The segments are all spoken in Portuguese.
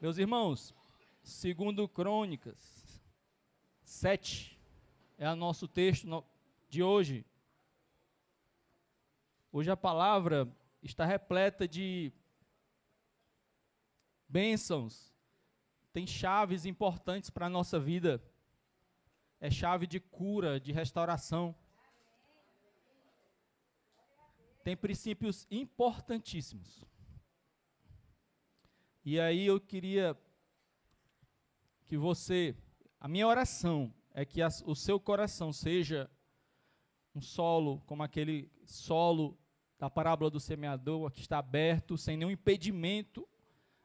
Meus irmãos, segundo Crônicas 7 é o nosso texto de hoje. Hoje a palavra está repleta de bênçãos, tem chaves importantes para a nossa vida. É chave de cura, de restauração. Tem princípios importantíssimos. E aí eu queria que a minha oração é que o seu coração seja um solo, como aquele solo da parábola do semeador, que está aberto, sem nenhum impedimento,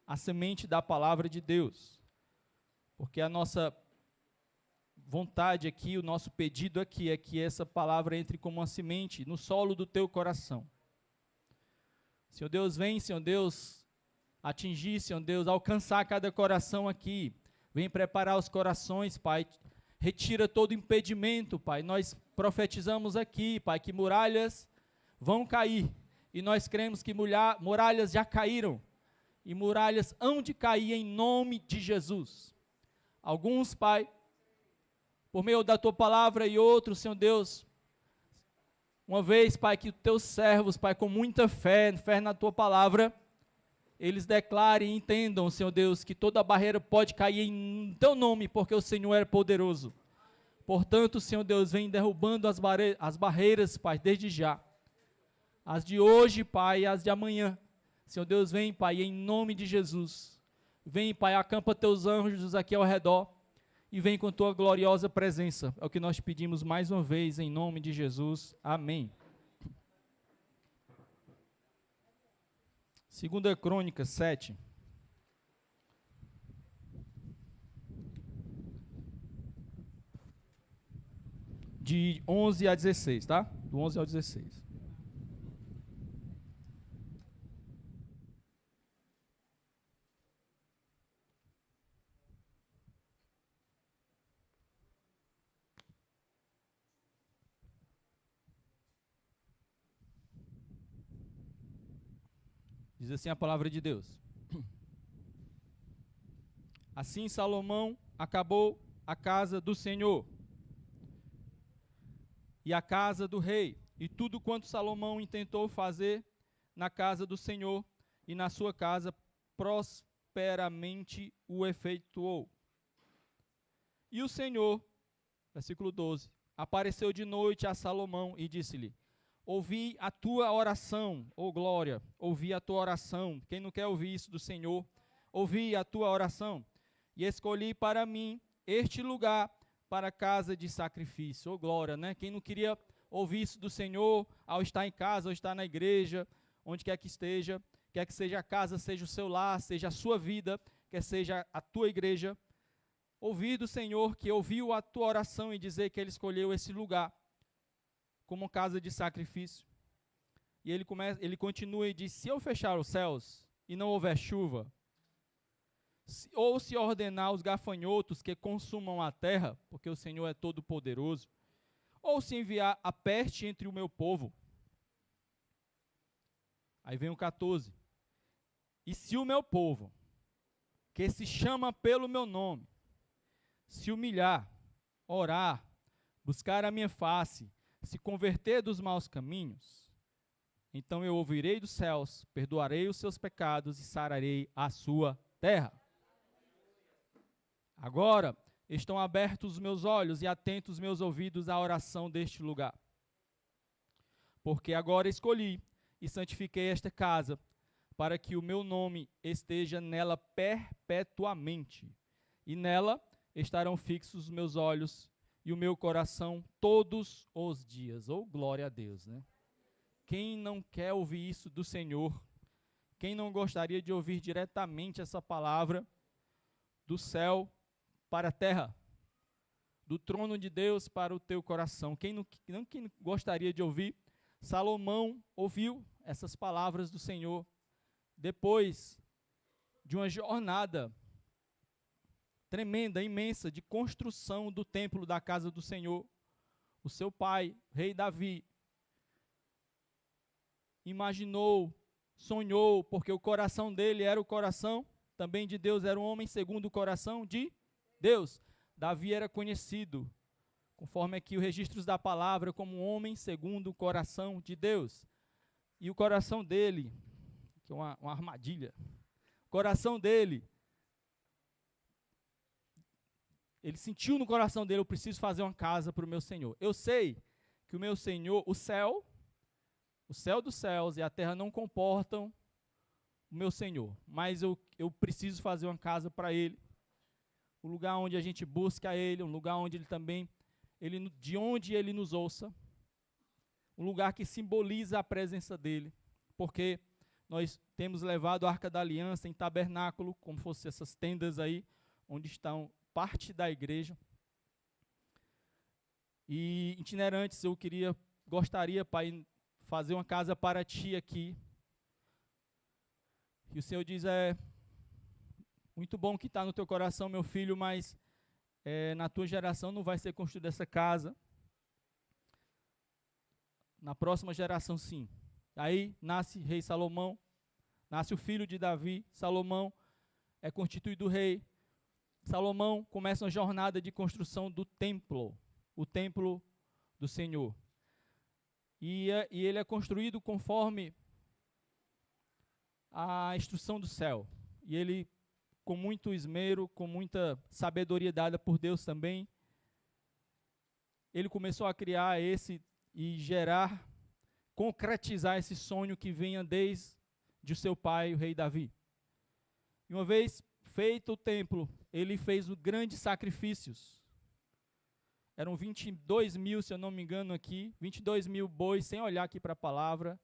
à semente da palavra de Deus. Porque a nossa vontade aqui, o nosso pedido aqui é que essa palavra entre como uma semente no solo do teu coração. Senhor Deus, vem, Senhor Deus, atingir, Senhor Deus, alcançar cada coração aqui. Vem preparar os corações, Pai. Retira todo impedimento, Pai. Nós profetizamos aqui, Pai, que muralhas vão cair. E nós cremos que muralhas já caíram. E muralhas hão de cair em nome de Jesus. Alguns, Pai, por meio da Tua palavra, e outros, Senhor Deus, uma vez, Pai, que os Teus servos, Pai, com muita fé na Tua palavra, eles declarem e entendam, Senhor Deus, que toda barreira pode cair em Teu nome, porque o Senhor é poderoso. Portanto, Senhor Deus, vem derrubando as barreiras, Pai, desde já. As de hoje, Pai, e as de amanhã. Senhor Deus, vem, Pai, em nome de Jesus. Vem, Pai, acampa Teus anjos aqui ao redor e vem com Tua gloriosa presença. É o que nós pedimos mais uma vez, em nome de Jesus. Amém. 2 Crônicas 7. De 11 a 16, tá? Do 11 ao 16. Diz assim a palavra de Deus. Assim Salomão acabou a casa do Senhor e a casa do rei, e tudo quanto Salomão intentou fazer na casa do Senhor e na sua casa, prosperamente o efetuou. E o Senhor, versículo 12, apareceu de noite a Salomão e disse-lhe: ouvi a tua oração, ó glória, ouvi a tua oração. Quem não quer ouvir isso do Senhor? Ouvi a tua oração e escolhi para mim este lugar para casa de sacrifício, ó glória, né? Quem não queria ouvir isso do Senhor ao estar em casa, ao estar na igreja, onde quer que esteja, quer que seja a casa, seja o seu lar, seja a sua vida, quer seja a tua igreja, ouvir do Senhor que ouviu a tua oração e dizer que Ele escolheu esse lugar como casa de sacrifício. E ele continua e diz: se eu fechar os céus e não houver chuva, ou se ordenar os gafanhotos que consumam a terra, porque o Senhor é todo poderoso, ou se enviar a peste entre o meu povo. Aí vem o 14. E se o meu povo, que se chama pelo meu nome, se humilhar, orar, buscar a minha face, se converter dos maus caminhos, então eu ouvirei dos céus, perdoarei os seus pecados e sararei a sua terra. Agora estão abertos os meus olhos e atentos os meus ouvidos à oração deste lugar. Porque agora escolhi e santifiquei esta casa, para que o meu nome esteja nela perpetuamente, e nela estarão fixos os meus olhos e o meu coração todos os dias. Oh, glória a Deus, né? Quem não quer ouvir isso do Senhor? Quem não gostaria de ouvir diretamente essa palavra do céu para a terra? Do trono de Deus para o teu coração? Quem não gostaria de ouvir? Salomão ouviu essas palavras do Senhor depois de uma jornada tremenda, imensa, de construção do templo da casa do Senhor. O seu pai, rei Davi, imaginou, sonhou, porque o coração dele era o coração também de Deus, era um homem segundo o coração de Deus. Davi era conhecido, conforme aqui os registros da palavra, como um homem segundo o coração de Deus. E o coração dele, que é uma armadilha, o coração dele, ele sentiu no coração dele: eu preciso fazer uma casa para o meu Senhor. Eu sei que o meu Senhor, o céu dos céus e a terra não comportam o meu Senhor, mas eu preciso fazer uma casa para Ele, um lugar onde a gente busca Ele, um lugar onde Ele também, de onde Ele nos ouça, um lugar que simboliza a presença dEle, porque nós temos levado a Arca da Aliança em tabernáculo, como fossem essas tendas aí, onde estão parte da igreja. E itinerantes, eu gostaria, Pai, fazer uma casa para Ti aqui. E o Senhor diz: muito bom que está no teu coração, meu filho, mas na tua geração não vai ser construída essa casa. Na próxima geração, sim. Aí nasce rei Salomão, nasce o filho de Davi, Salomão é constituído rei. Salomão começa uma jornada de construção do templo, o templo do Senhor. E ele é construído conforme a instrução do céu. E ele, com muito esmero, com muita sabedoria dada por Deus também, ele começou a criar e concretizar esse sonho que vinha desde o seu pai, o rei Davi. E uma vez feito o templo, ele fez grandes sacrifícios. Eram 22 mil, se eu não me engano aqui, 22 mil bois, sem olhar aqui para a palavra,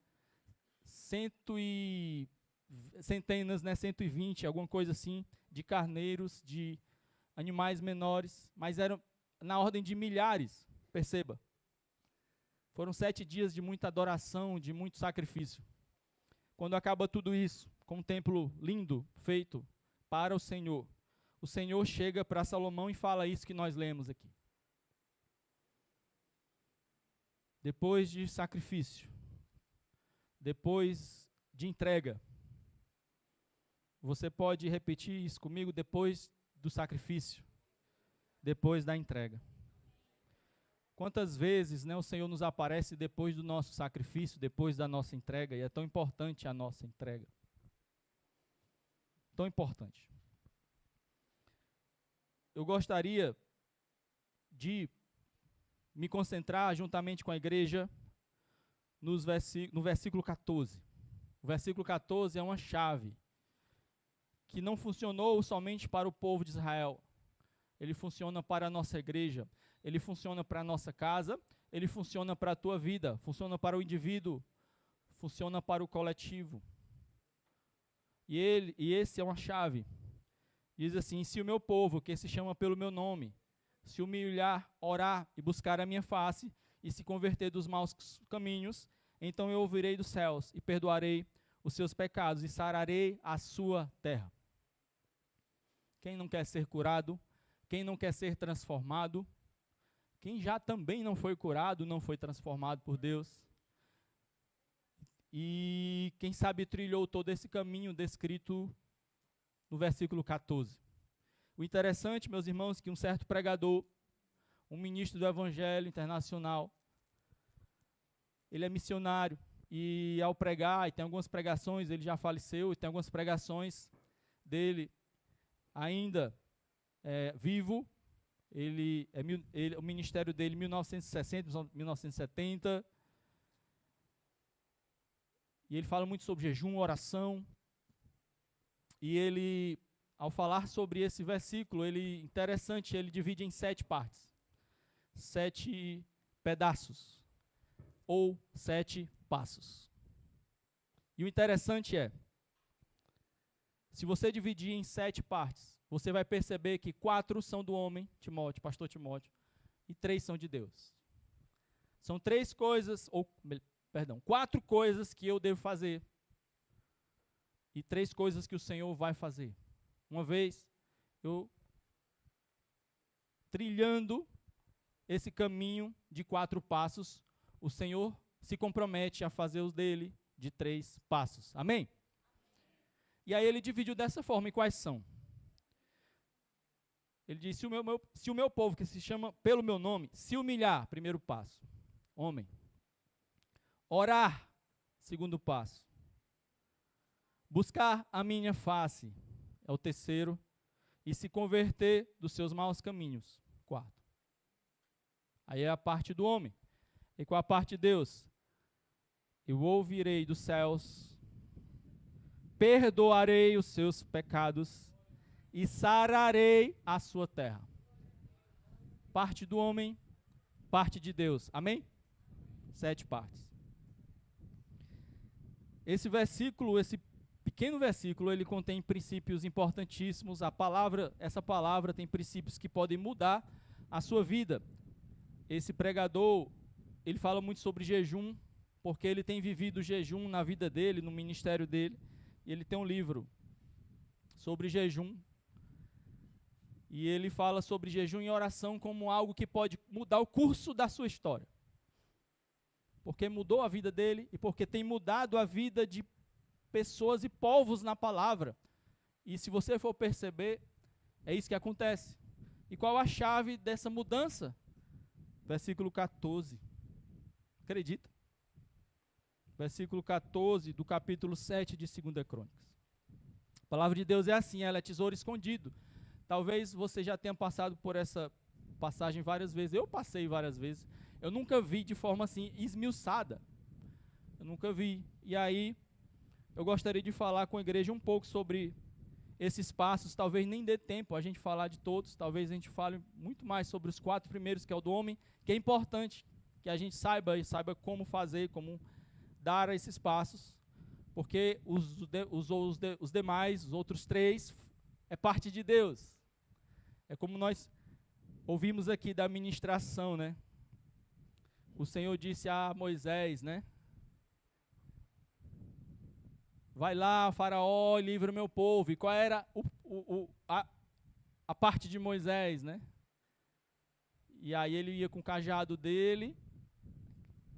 centenas, 120, alguma coisa assim, de carneiros, de animais menores, mas eram na ordem de milhares, perceba. Foram 7 dias de muita adoração, de muito sacrifício. Quando acaba tudo isso, com um templo lindo, feito para o Senhor chega para Salomão e fala isso que nós lemos aqui. Depois de sacrifício, depois de entrega, você pode repetir isso comigo? Depois do sacrifício, depois da entrega. Quantas vezes, o Senhor nos aparece depois do nosso sacrifício, depois da nossa entrega, e é tão importante a nossa entrega. Tão importante. Eu gostaria de me concentrar juntamente com a igreja no versículo 14. O versículo 14 é uma chave que não funcionou somente para o povo de Israel. Ele funciona para a nossa igreja, ele funciona para a nossa casa, ele funciona para a tua vida, funciona para o indivíduo, funciona para o coletivo. E esse é uma chave. Diz assim: se o meu povo, que se chama pelo meu nome, se humilhar, orar e buscar a minha face, e se converter dos maus caminhos, então eu ouvirei dos céus e perdoarei os seus pecados e sararei a sua terra. Quem não quer ser curado? Quem não quer ser transformado? Quem já também não foi curado, não foi transformado por Deus? E quem sabe trilhou todo esse caminho descrito no versículo 14. O interessante, meus irmãos, que um certo pregador, um ministro do Evangelho Internacional, ele é missionário, e ao pregar, e tem algumas pregações, ele já faleceu, e tem algumas pregações dele ainda vivo. O ministério dele, 1960, 1970, e ele fala muito sobre jejum, oração, e ele, ao falar sobre esse versículo, interessante, ele divide em 7 partes, 7 pedaços, ou 7 passos. E o interessante se você dividir em 7 partes, você vai perceber que 4 são do homem, Timóteo, pastor Timóteo, e 3 são de Deus. São 4 coisas que eu devo fazer, e 3 coisas que o Senhor vai fazer. Uma vez, eu trilhando esse caminho de 4 passos, o Senhor se compromete a fazer os dele de 3 passos. Amém? E aí ele dividiu dessa forma. E quais são? Ele diz, se o meu povo, que se chama pelo meu nome, se humilhar, primeiro passo, homem. Orar, segundo passo. Buscar a minha face, é o terceiro. E se converter dos seus maus caminhos, quarto. Aí é a parte do homem. E qual a parte de Deus? Eu ouvirei dos céus, perdoarei os seus pecados e sararei a sua terra. Parte do homem, parte de Deus. Amém? 7 partes. Esse versículo, esse pequeno versículo, ele contém princípios importantíssimos. Essa palavra tem princípios que podem mudar a sua vida. Esse pregador, ele fala muito sobre jejum, porque ele tem vivido jejum na vida dele, no ministério dele. E ele tem um livro sobre jejum. E ele fala sobre jejum e oração como algo que pode mudar o curso da sua história. Porque mudou a vida dele e porque tem mudado a vida de pessoas e povos na palavra. E se você for perceber, é isso que acontece. E qual a chave dessa mudança? Versículo 14. Acredita? Versículo 14 do capítulo 7 de 2 Crônicas. A palavra de Deus é assim, ela é tesouro escondido. Talvez você já tenha passado por essa passagem várias vezes. Eu passei várias vezes. Eu nunca vi de forma assim esmiuçada. Eu nunca vi. E aí, eu gostaria de falar com a igreja um pouco sobre esses passos. Talvez nem dê tempo a gente falar de todos. Talvez a gente fale muito mais sobre os 4 primeiros, que é o do homem, que é importante que a gente saiba como fazer, como dar esses passos. Porque os demais, os outros 3, é parte de Deus. É como nós ouvimos aqui da ministração, né? O Senhor disse a Moisés, né? Vai lá, Faraó, e livra o meu povo. E qual era a parte de Moisés, né? E aí ele ia com o cajado dele,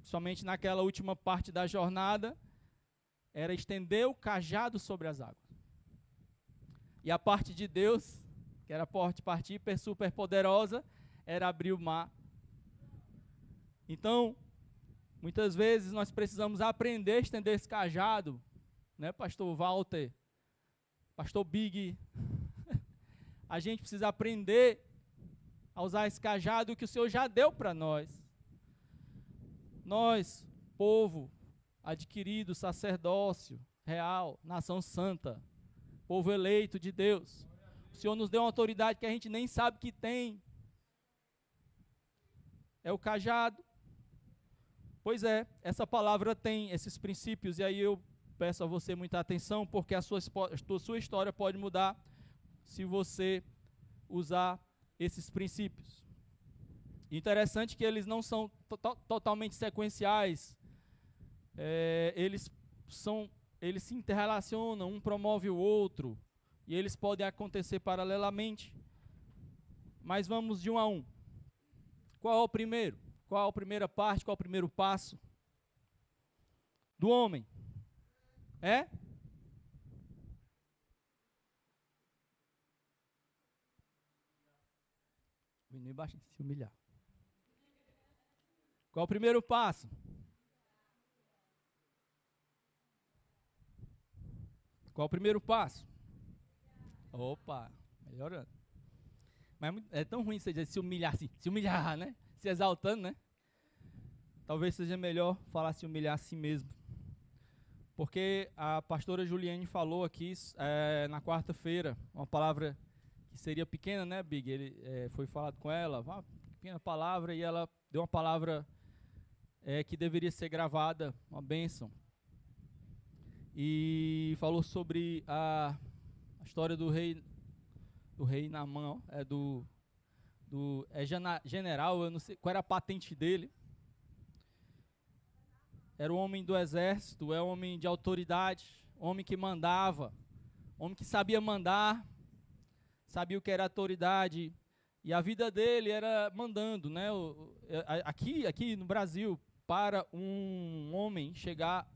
somente naquela última parte da jornada, era estender o cajado sobre as águas. E a parte de Deus, que era a parte super poderosa, era abrir o mar. Então, muitas vezes nós precisamos aprender a estender esse cajado, né, pastor Walter, pastor Big. A gente precisa aprender a usar esse cajado que o Senhor já deu para nós. Nós, povo adquirido, sacerdócio real, nação santa, povo eleito de Deus. O Senhor nos deu uma autoridade que a gente nem sabe que tem. É o cajado. Pois é, essa palavra tem esses princípios, e aí eu peço a você muita atenção, porque a sua história pode mudar se você usar esses princípios. Interessante que eles não são totalmente sequenciais, eles se interrelacionam, um promove o outro, e eles podem acontecer paralelamente. Mas vamos de um a um. Qual é o primeiro? Qual é a primeira parte? Qual é o primeiro passo? Do homem. É? Se humilhar. Qual é o primeiro passo? Qual é o primeiro passo? Opa, melhorando. Mas é tão ruim você dizer se humilhar assim, se humilhar, né? Se exaltando, né? Talvez seja melhor falar se humilhar a si mesmo. Porque a pastora Juliane falou aqui na quarta-feira, uma palavra que seria pequena, né, Big? Foi falado com ela, uma pequena palavra, e ela deu uma palavra que deveria ser gravada, uma bênção. E falou sobre a história do rei Naamã, general, eu não sei qual era a patente dele. Era um homem do exército, é um homem de autoridade, homem que mandava, homem que sabia mandar, sabia o que era autoridade, e a vida dele era mandando, né? Aqui no Brasil, para um homem chegar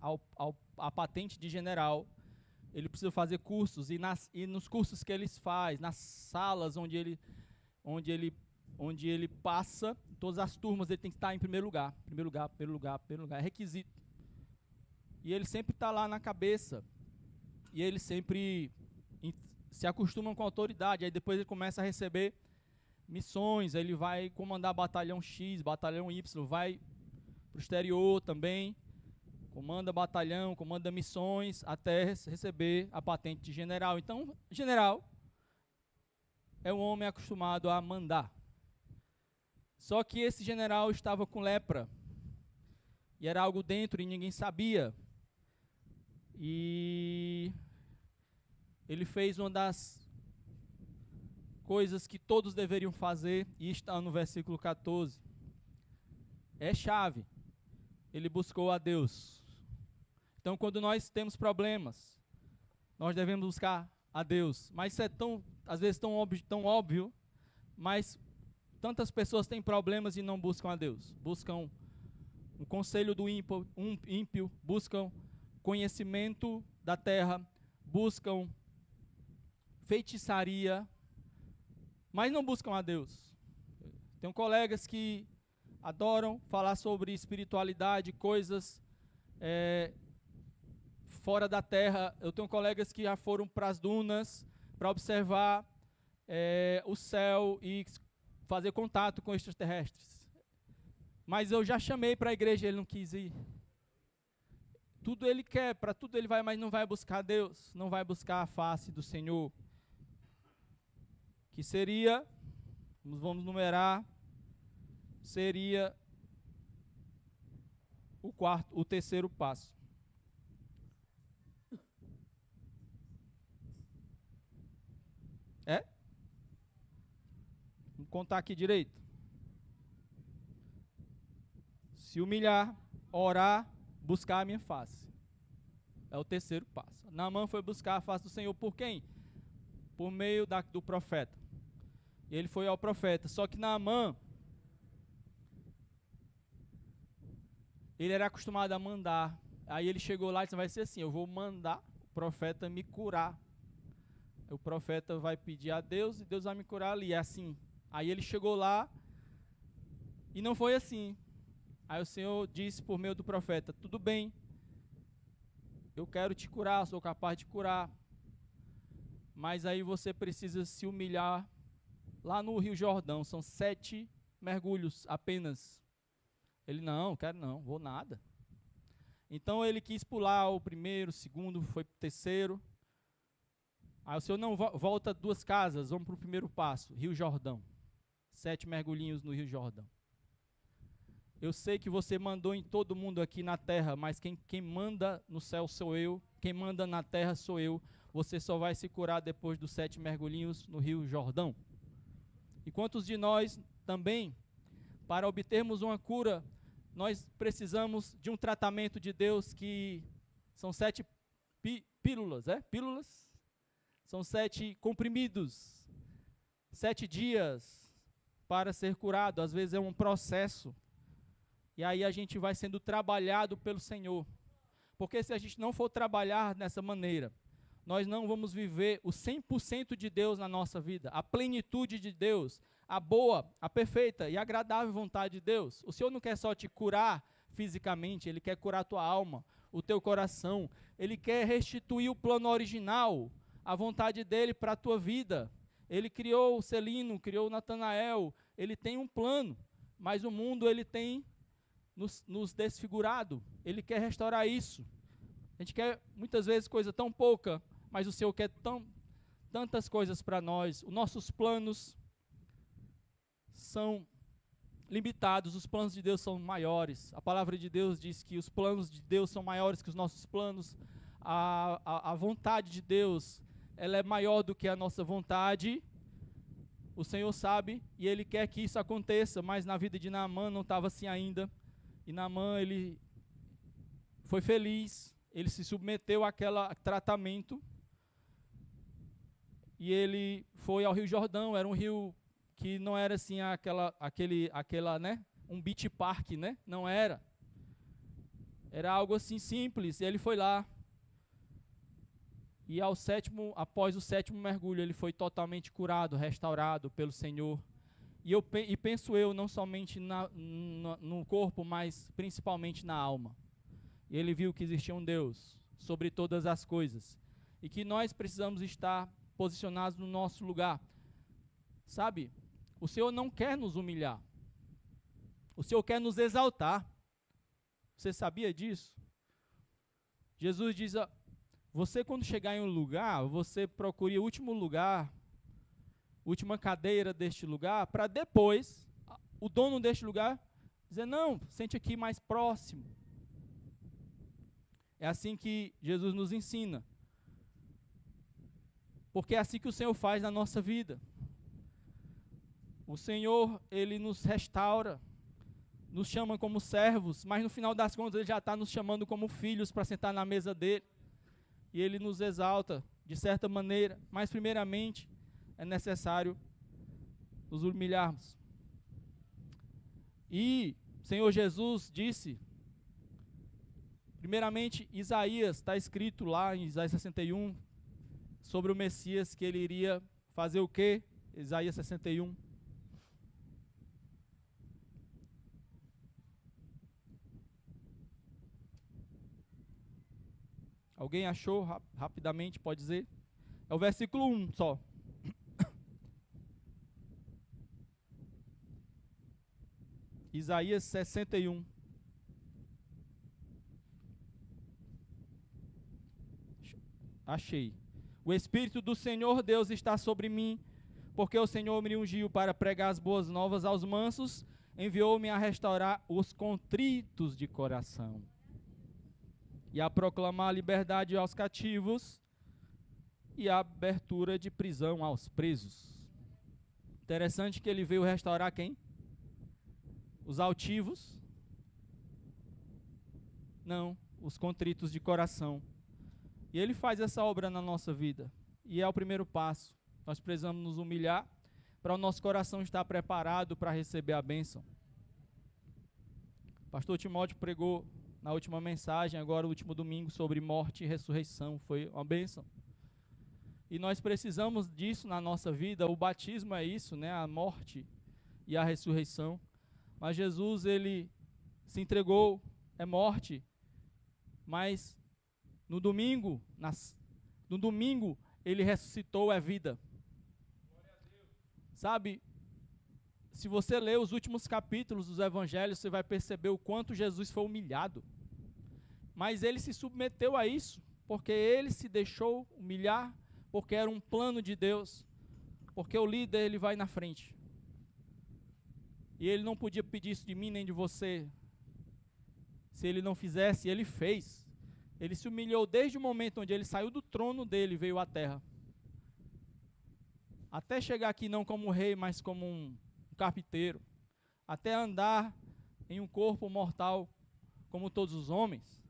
à patente de general, ele precisa fazer cursos, e nos cursos que ele faz, nas salas onde ele passa, todas as turmas ele tem que estar em primeiro lugar, é requisito. E ele sempre está lá na cabeça, e ele sempre se acostuma com a autoridade, aí depois ele começa a receber missões, aí ele vai comandar batalhão X, batalhão Y, vai para o exterior também, comanda batalhão, comanda missões, até receber a patente de general. Então, general é um homem acostumado a mandar. Só que esse general estava com lepra, e era algo dentro e ninguém sabia. E ele fez uma das coisas que todos deveriam fazer, e está no versículo 14. É chave. Ele buscou a Deus. Então, quando nós temos problemas, nós devemos buscar a Deus. Mas isso é às vezes tão óbvio, mas tantas pessoas têm problemas e não buscam a Deus. Buscam o conselho do ímpio, buscam conhecimento da terra, buscam feitiçaria, mas não buscam a Deus. Tenho colegas que adoram falar sobre espiritualidade, coisas fora da terra. Eu tenho colegas que já foram para as dunas para observar o céu e fazer contato com extraterrestres. Mas eu já chamei para a igreja, ele não quis ir. Tudo ele quer, para tudo ele vai, mas não vai buscar Deus, não vai buscar a face do Senhor. Que seria, vamos numerar, seria o terceiro passo. Vamos contar aqui direito. Se humilhar, orar, buscar a minha face. É o terceiro passo. Naamã foi buscar a face do Senhor por quem? Por meio do profeta. Ele foi ao profeta. Só que Naamã, ele era acostumado a mandar. Aí ele chegou lá e disse, vai ser assim, eu vou mandar o profeta me curar. O profeta vai pedir a Deus e Deus vai me curar ali. É assim. Aí ele chegou lá e não foi assim. Aí o Senhor disse por meio do profeta, tudo bem, eu quero te curar, sou capaz de curar. Mas aí você precisa se humilhar lá no Rio Jordão. São 7 mergulhos apenas. Ele, não, quero não, vou nada. Então ele quis pular o primeiro, o segundo, foi para o terceiro. Aí o Senhor, não, volta 2 casas, vamos para o primeiro passo, Rio Jordão. 7 mergulhinhos no Rio Jordão. Eu sei que você mandou em todo mundo aqui na terra, mas quem manda no céu sou eu, quem manda na terra sou eu. Você só vai se curar depois dos 7 mergulhinhos no Rio Jordão. E quantos de nós também, para obtermos uma cura, nós precisamos de um tratamento de Deus que são 7 pílulas, pílulas? São 7 comprimidos, 7 dias para ser curado. Às vezes é um processo. E aí a gente vai sendo trabalhado pelo Senhor. Porque se a gente não for trabalhar dessa maneira, nós não vamos viver o 100% de Deus na nossa vida, a plenitude de Deus, a boa, a perfeita e agradável vontade de Deus. O Senhor não quer só te curar fisicamente, Ele quer curar a tua alma, o teu coração. Ele quer restituir o plano original, a vontade dEle para a tua vida. Ele criou o Celino, criou o Natanael, Ele tem um plano, mas o mundo Ele tem nos desfigurado. Ele quer restaurar isso. A gente quer muitas vezes coisa tão pouca, mas o Senhor quer tantas coisas para nós. Os nossos planos são limitados, os planos de Deus são maiores. A palavra de Deus diz que os planos de Deus são maiores que os nossos planos. A vontade de Deus, ela é maior do que a nossa vontade. O Senhor sabe e Ele quer que isso aconteça, mas na vida de Naamã não estava assim ainda. E Naamã, ele foi feliz, ele se submeteu àquele tratamento e ele foi ao Rio Jordão. Era um rio que não era assim aquela, né, um beach park, né? Não era. Era algo assim simples. E ele foi lá E após o sétimo mergulho, ele foi totalmente curado, restaurado pelo Senhor. E penso eu, não somente no corpo, mas principalmente na alma. E ele viu que existia um Deus sobre todas as coisas. E que nós precisamos estar posicionados no nosso lugar. Sabe, o Senhor não quer nos humilhar. O Senhor quer nos exaltar. Você sabia disso? Jesus diz, você quando chegar em um lugar, você procure o último lugar, última cadeira deste lugar, para depois, o dono deste lugar, dizer, não, sente aqui mais próximo. É assim que Jesus nos ensina. Porque é assim que o Senhor faz na nossa vida. O Senhor, Ele nos restaura, nos chama como servos, mas no final das contas Ele já está nos chamando como filhos para sentar na mesa dEle. E Ele nos exalta, de certa maneira, mas primeiramente é necessário nos humilharmos. E o Senhor Jesus disse, primeiramente Isaías, está escrito lá em Isaías 61, sobre o Messias, que Ele iria fazer o quê? Isaías 61. Alguém achou rapidamente, pode dizer? É o versículo 1 só. Isaías 61. Achei. O Espírito do Senhor Deus está sobre mim, porque o Senhor me ungiu para pregar as boas novas aos mansos, enviou-me a restaurar os contritos de coração e a proclamar a liberdade aos cativos e a abertura de prisão aos presos. Interessante que ele veio restaurar quem? Os altivos? Não, os contritos de coração. E ele faz essa obra na nossa vida. E é o primeiro passo. Nós precisamos nos humilhar para o nosso coração estar preparado para receber a bênção. Pastor Timóteo pregou na última mensagem, agora o último domingo, sobre morte e ressurreição. Foi uma bênção. E nós precisamos disso na nossa vida. O batismo é isso, né? A morte e a ressurreição. Mas Jesus, ele se entregou, é morte. Mas no domingo, ele ressuscitou, é vida. Sabe, se você ler os últimos capítulos dos evangelhos, você vai perceber o quanto Jesus foi humilhado. Mas ele se submeteu a isso, porque ele se deixou humilhar, porque era um plano de Deus, porque o líder, ele vai na frente. E ele não podia pedir isso de mim nem de você. Se ele não fizesse, ele fez. Ele se humilhou desde o momento onde ele saiu do trono dele e veio à terra. Até chegar aqui não como rei, mas como um carpinteiro. Até andar em um corpo mortal como todos os homens.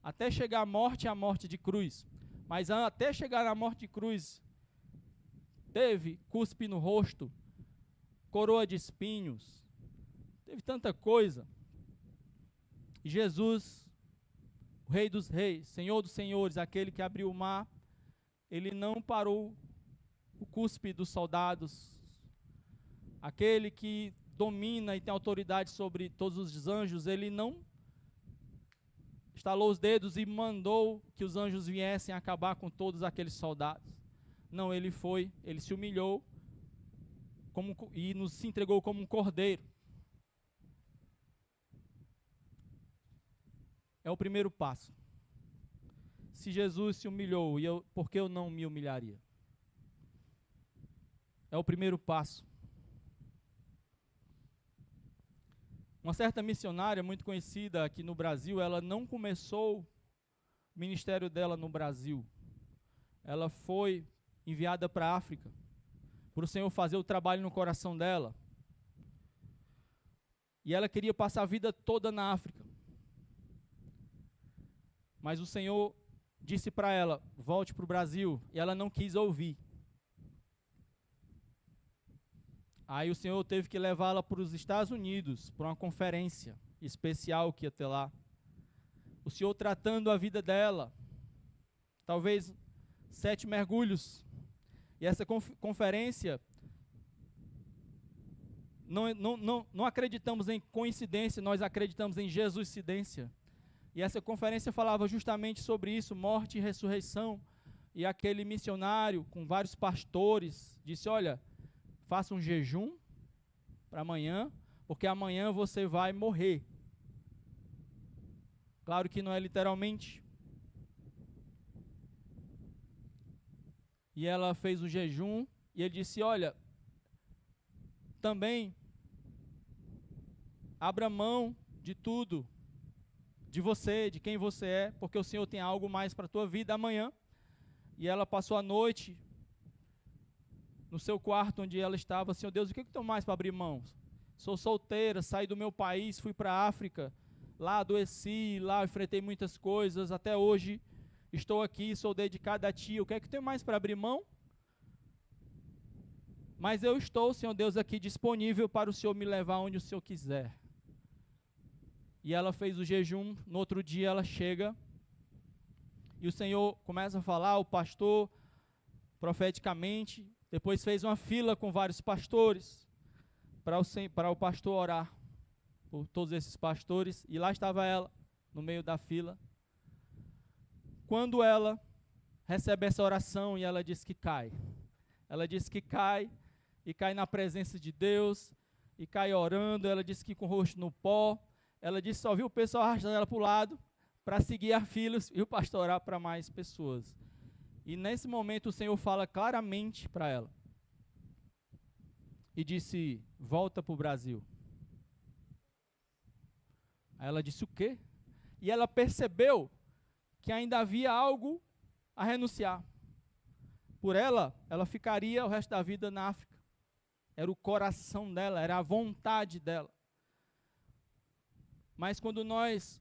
Até chegar à morte de cruz. Mas até chegar à morte de cruz, teve cuspe no rosto, coroa de espinhos, teve tanta coisa. E Jesus, o Rei dos Reis, Senhor dos Senhores, aquele que abriu o mar, ele não parou o cuspe dos soldados, aquele que domina e tem autoridade sobre todos os anjos, ele não estalou os dedos e mandou que os anjos viessem acabar com todos aqueles soldados. Não, ele se humilhou e nos entregou como um cordeiro. É o primeiro passo. Se Jesus se humilhou, por que eu não me humilharia? É o primeiro passo. Uma certa missionária muito conhecida aqui no Brasil, ela não começou o ministério dela no Brasil. Ela foi enviada para a África, para o Senhor fazer o trabalho no coração dela. E ela queria passar a vida toda na África. Mas o Senhor disse para ela, volte para o Brasil, e ela não quis ouvir. Aí o Senhor teve que levá-la para os Estados Unidos, para uma conferência especial que ia ter lá. O Senhor tratando a vida dela. Talvez 7 mergulhos. E essa conferência, não acreditamos em coincidência, nós acreditamos em Jesuscidência. E essa conferência falava justamente sobre isso, morte e ressurreição. E aquele missionário, com vários pastores, disse, olha, faça um jejum para amanhã, porque amanhã você vai morrer. Claro que não é literalmente. E ela fez o jejum, e ele disse, olha, também abra mão de tudo, de você, de quem você é, porque o Senhor tem algo mais para a tua vida amanhã. E ela passou a noite no seu quarto onde ela estava, Senhor Deus, o que eu tenho mais para abrir mão? Sou solteira, saí do meu país, fui para a África, lá adoeci, lá enfrentei muitas coisas, até hoje estou aqui, sou dedicada a Ti, o que é que eu tenho mais para abrir mão? Mas eu estou, Senhor Deus, aqui disponível para o Senhor me levar onde o Senhor quiser. E ela fez o jejum, no outro dia ela chega, e o Senhor começa a falar, o pastor, profeticamente, depois fez uma fila com vários pastores, para o pastor orar por todos esses pastores, e lá estava ela, no meio da fila. Quando ela recebe essa oração, e ela diz que cai. Ela diz que cai, e cai na presença de Deus, e cai orando, ela diz que com o rosto no pó, ela disse que só viu o pessoal arrastando ela para o lado, para seguir a fila e o pastor orar para mais pessoas. E nesse momento o Senhor fala claramente para ela. E disse, volta para o Brasil. Aí ela disse, o quê? E ela percebeu que ainda havia algo a renunciar. Por ela ficaria o resto da vida na África. Era o coração dela, era a vontade dela. Mas quando nós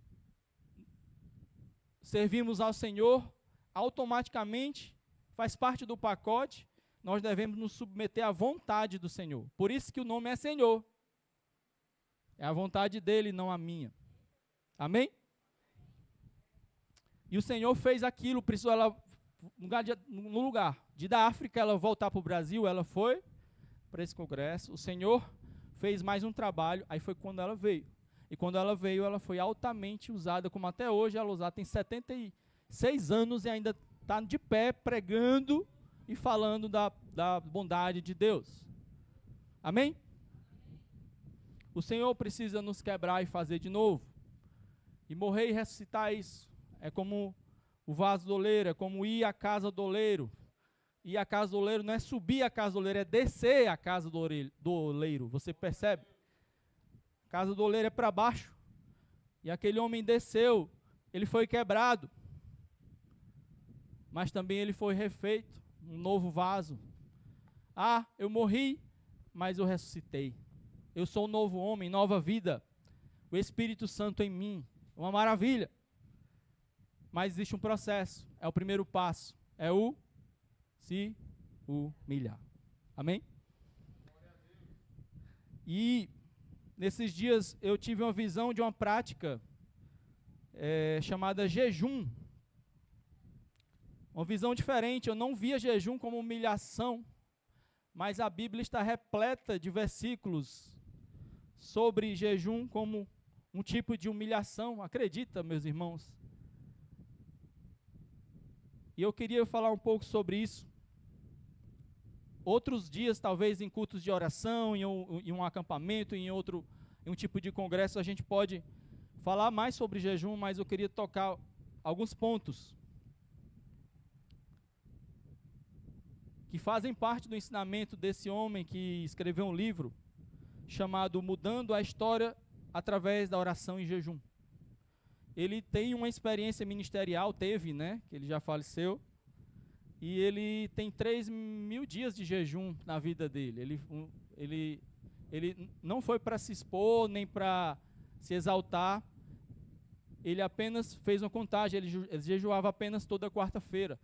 servimos ao Senhor, automaticamente faz parte do pacote, nós devemos nos submeter à vontade do Senhor. Por isso que o nome é Senhor. É a vontade dele, não a minha. Amém? E o Senhor fez aquilo, precisou ela, no lugar de da África, ela voltar para o Brasil, ela foi para esse congresso, o Senhor fez mais um trabalho, aí foi quando ela veio. E quando ela veio, ela foi altamente usada, como até hoje ela usada, tem 76 anos e ainda está de pé, pregando e falando da bondade de Deus. Amém? O Senhor precisa nos quebrar e fazer de novo. E morrer e ressuscitar isso. É como o vaso do oleiro, é como ir à casa do oleiro. Ir à casa do oleiro não é subir à casa do oleiro, é descer à casa do oleiro. Você percebe? A casa do oleiro é para baixo. E aquele homem desceu, ele foi quebrado. Mas também ele foi refeito, um novo vaso. Ah, eu morri, mas eu ressuscitei. Eu sou um novo homem, nova vida. O Espírito Santo em mim, uma maravilha. Mas existe um processo, é o primeiro passo, é o se humilhar. Amém? E nesses dias eu tive uma visão de uma prática chamada jejum. Uma visão diferente, eu não via jejum como humilhação, mas a Bíblia está repleta de versículos sobre jejum como um tipo de humilhação. Acredita, meus irmãos? E eu queria falar um pouco sobre isso. Outros dias, talvez em cultos de oração, em um acampamento, em um tipo de congresso, a gente pode falar mais sobre jejum, mas eu queria tocar alguns pontos que fazem parte do ensinamento desse homem que escreveu um livro chamado Mudando a História através da Oração e Jejum. Ele tem uma experiência ministerial, teve, né, que ele já faleceu, e ele tem 3.000 dias de jejum na vida dele. Ele não foi para se expor, nem para se exaltar, ele apenas fez uma contagem, ele jejuava apenas toda quarta-feira.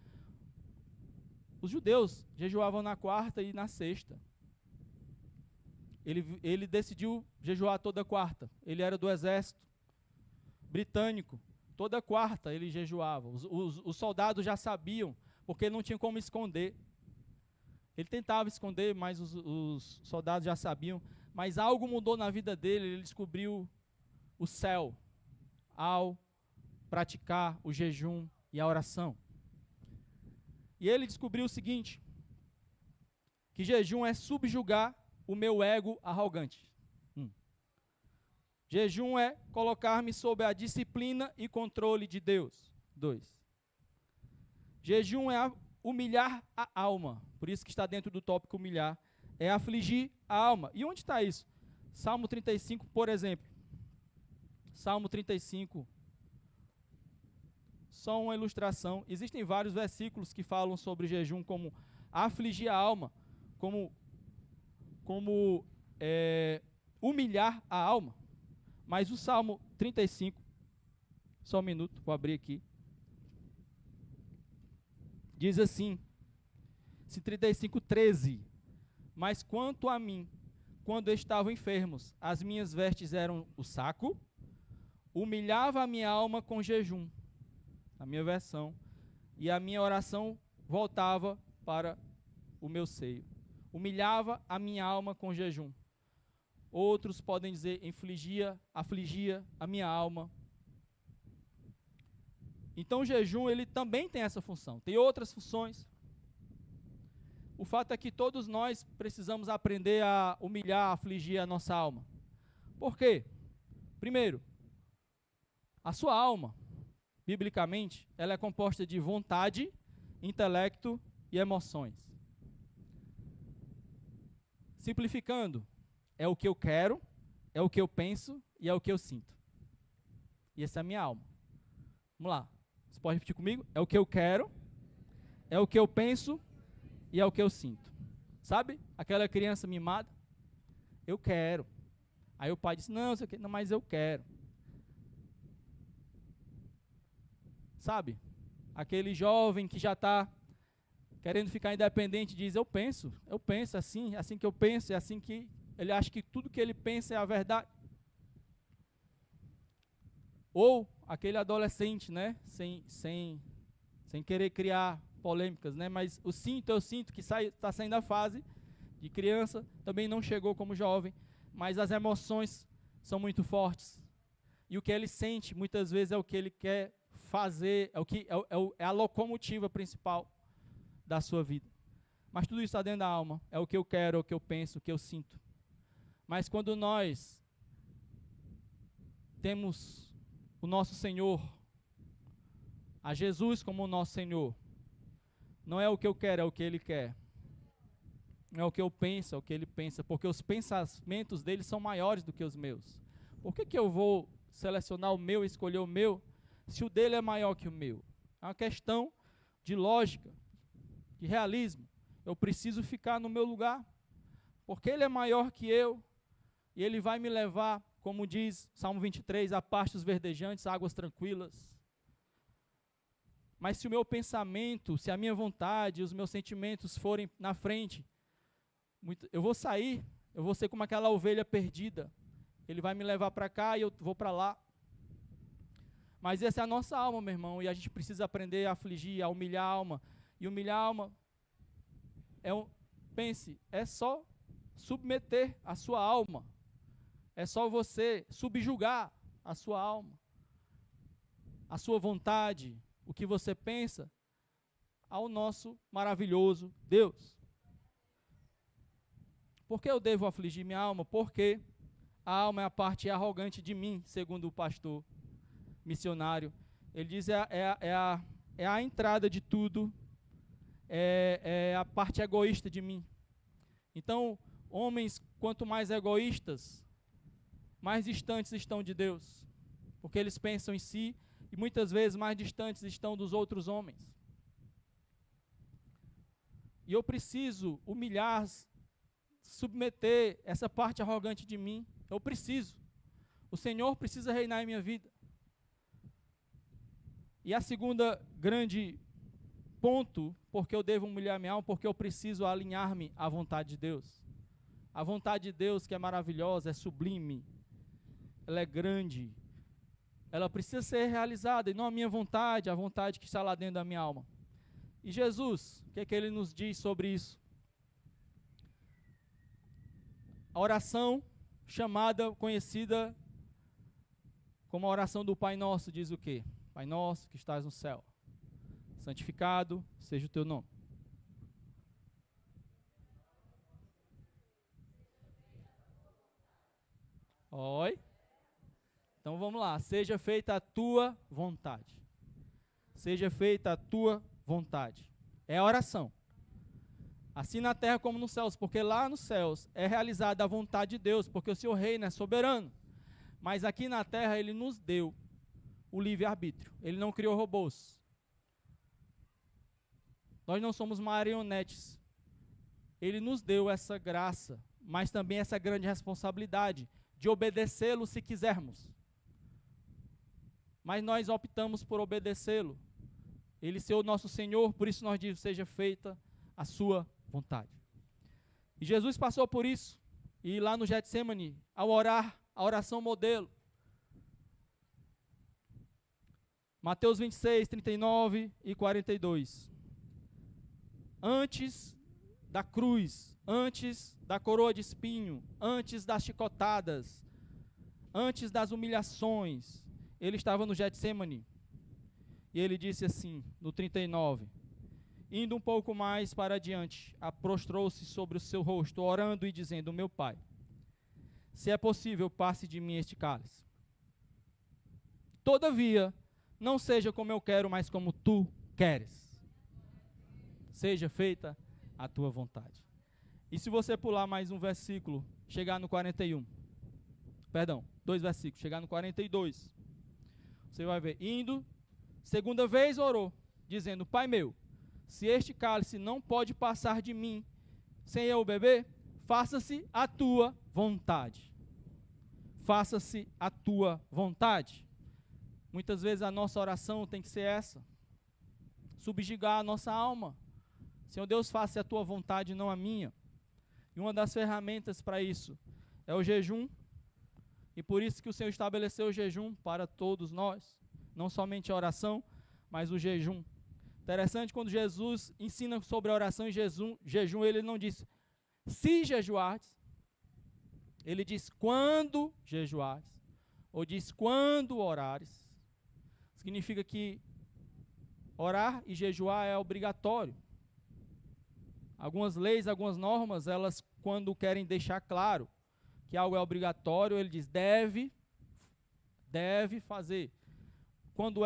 Os judeus jejuavam na quarta e na sexta. Ele decidiu jejuar toda quarta. Ele era do exército britânico. Toda quarta ele jejuava. Os soldados já sabiam, porque ele não tinha como esconder. Ele tentava esconder, mas os soldados já sabiam. Mas algo mudou na vida dele, ele descobriu o céu ao praticar o jejum e a oração. E ele descobriu o seguinte, que jejum é subjugar o meu ego arrogante. Jejum é colocar-me sob a disciplina e controle de Deus. 2. Jejum é humilhar a alma. Por isso que está dentro do tópico humilhar. É afligir a alma. E onde está isso? Salmo 35, por exemplo. Salmo 35. Só uma ilustração. Existem vários versículos que falam sobre jejum como afligir a alma, como humilhar a alma. Mas o Salmo 35, só um minuto, vou abrir aqui. Diz assim, 35:13. Mas quanto a mim, quando estavam enfermos, as minhas vestes eram o saco, humilhava a minha alma com jejum, a minha versão, e a minha oração voltava para o meu seio. Humilhava a minha alma com jejum. Outros podem dizer, afligia a minha alma. Então o jejum, ele também tem essa função. Tem outras funções. O fato é que todos nós precisamos aprender a humilhar, afligir a nossa alma. Por quê? Primeiro, a sua alma, biblicamente, ela é composta de vontade, intelecto e emoções. Simplificando, é o que eu quero, é o que eu penso e é o que eu sinto. E essa é a minha alma. Vamos lá. Você pode repetir comigo? É o que eu quero, é o que eu penso e é o que eu sinto. Sabe? Aquela criança mimada. Eu quero. Aí o pai disse, não, mas eu quero. Sabe? Aquele jovem que já está querendo ficar independente diz, eu penso assim, é assim que eu penso, é assim que ele acha que tudo que ele pensa é a verdade. Ou aquele adolescente, né, sem querer criar polêmicas, né, mas eu sinto que está saindo da fase de criança, também não chegou como jovem, mas as emoções são muito fortes. E o que ele sente, muitas vezes, é o que ele quer fazer, é a locomotiva principal da sua vida. Mas tudo isso está dentro da alma, é o que eu quero, é o que eu penso, o que eu sinto. Mas quando nós temos o nosso Senhor, a Jesus como o nosso Senhor, não é o que eu quero, é o que Ele quer. Não é o que eu penso, é o que Ele pensa, porque os pensamentos dele são maiores do que os meus. Por que eu vou selecionar o meu, escolher o meu, se o dele é maior que o meu? É uma questão de lógica, de realismo. Eu preciso ficar no meu lugar, porque Ele é maior que eu, e Ele vai me levar, como diz Salmo 23, a pastos verdejantes, águas tranquilas. Mas se o meu pensamento, se a minha vontade, os meus sentimentos forem na frente, eu vou sair, eu vou ser como aquela ovelha perdida. Ele vai me levar para cá e eu vou para lá. Mas essa é a nossa alma, meu irmão, e a gente precisa aprender a afligir, a humilhar a alma. E humilhar a alma, pense, é só submeter a sua alma. É só você subjugar a sua alma, a sua vontade, o que você pensa, ao nosso maravilhoso Deus. Por que eu devo afligir minha alma? Porque a alma é a parte arrogante de mim, segundo o pastor missionário. Ele diz é a entrada de tudo, é a parte egoísta de mim. Então, homens, quanto mais egoístas, mais distantes estão de Deus, porque eles pensam em si e muitas vezes mais distantes estão dos outros homens. E eu preciso humilhar, submeter essa parte arrogante de mim. Eu preciso. O Senhor precisa reinar em minha vida. E a segunda grande ponto, porque eu devo humilhar minha alma, porque eu preciso alinhar-me à vontade de Deus. A vontade de Deus, que é maravilhosa, é sublime, ela é grande, ela precisa ser realizada, e não a minha vontade, a vontade que está lá dentro da minha alma. E Jesus, o que é que ele nos diz sobre isso? A oração chamada, conhecida como a oração do Pai Nosso, diz o quê? Pai Nosso que estás no céu, santificado seja o teu nome. Oi? Então vamos lá, seja feita a tua vontade. Seja feita a tua vontade. É a oração. Assim na terra como nos céus, porque lá nos céus é realizada a vontade de Deus, porque o seu reino é soberano. Mas aqui na terra ele nos deu o livre-arbítrio. Ele não criou robôs. Nós não somos marionetes. Ele nos deu essa graça, mas também essa grande responsabilidade de obedecê-lo se quisermos. Mas nós optamos por obedecê-lo. Ele ser o nosso Senhor, por isso nós dizemos, seja feita a sua vontade. E Jesus passou por isso, e lá no Getsemane, ao orar, a oração modelo. Mateus 26, 39 e 42. Antes da cruz, antes da coroa de espinho, antes das chicotadas, antes das humilhações, ele estava no Getsemane. E ele disse assim, no 39, indo um pouco mais para adiante, prostrou-se sobre o seu rosto, orando e dizendo, meu Pai, se é possível, passe de mim este cálice. Todavia, não seja como eu quero, mas como tu queres. Seja feita a tua vontade. E se você pular mais um versículo, chegar no 41, perdão, 2 versículos, chegar no 42, você vai ver, indo, segunda vez orou, dizendo, Pai meu, se este cálice não pode passar de mim, sem eu beber, faça-se a tua vontade. Faça-se a tua vontade. Muitas vezes a nossa oração tem que ser essa, subjugar a nossa alma. Senhor Deus, faça a tua vontade, não a minha. E uma das ferramentas para isso é o jejum. E por isso que o Senhor estabeleceu o jejum para todos nós. Não somente a oração, mas o jejum. Interessante, quando Jesus ensina sobre a oração e jejum, ele não diz, se jejuardes. Ele diz, quando jejuardes. Ou diz, quando orares. Significa que orar e jejuar é obrigatório. Algumas leis, algumas normas, elas quando querem deixar claro que algo é obrigatório, ele diz, deve fazer. Quando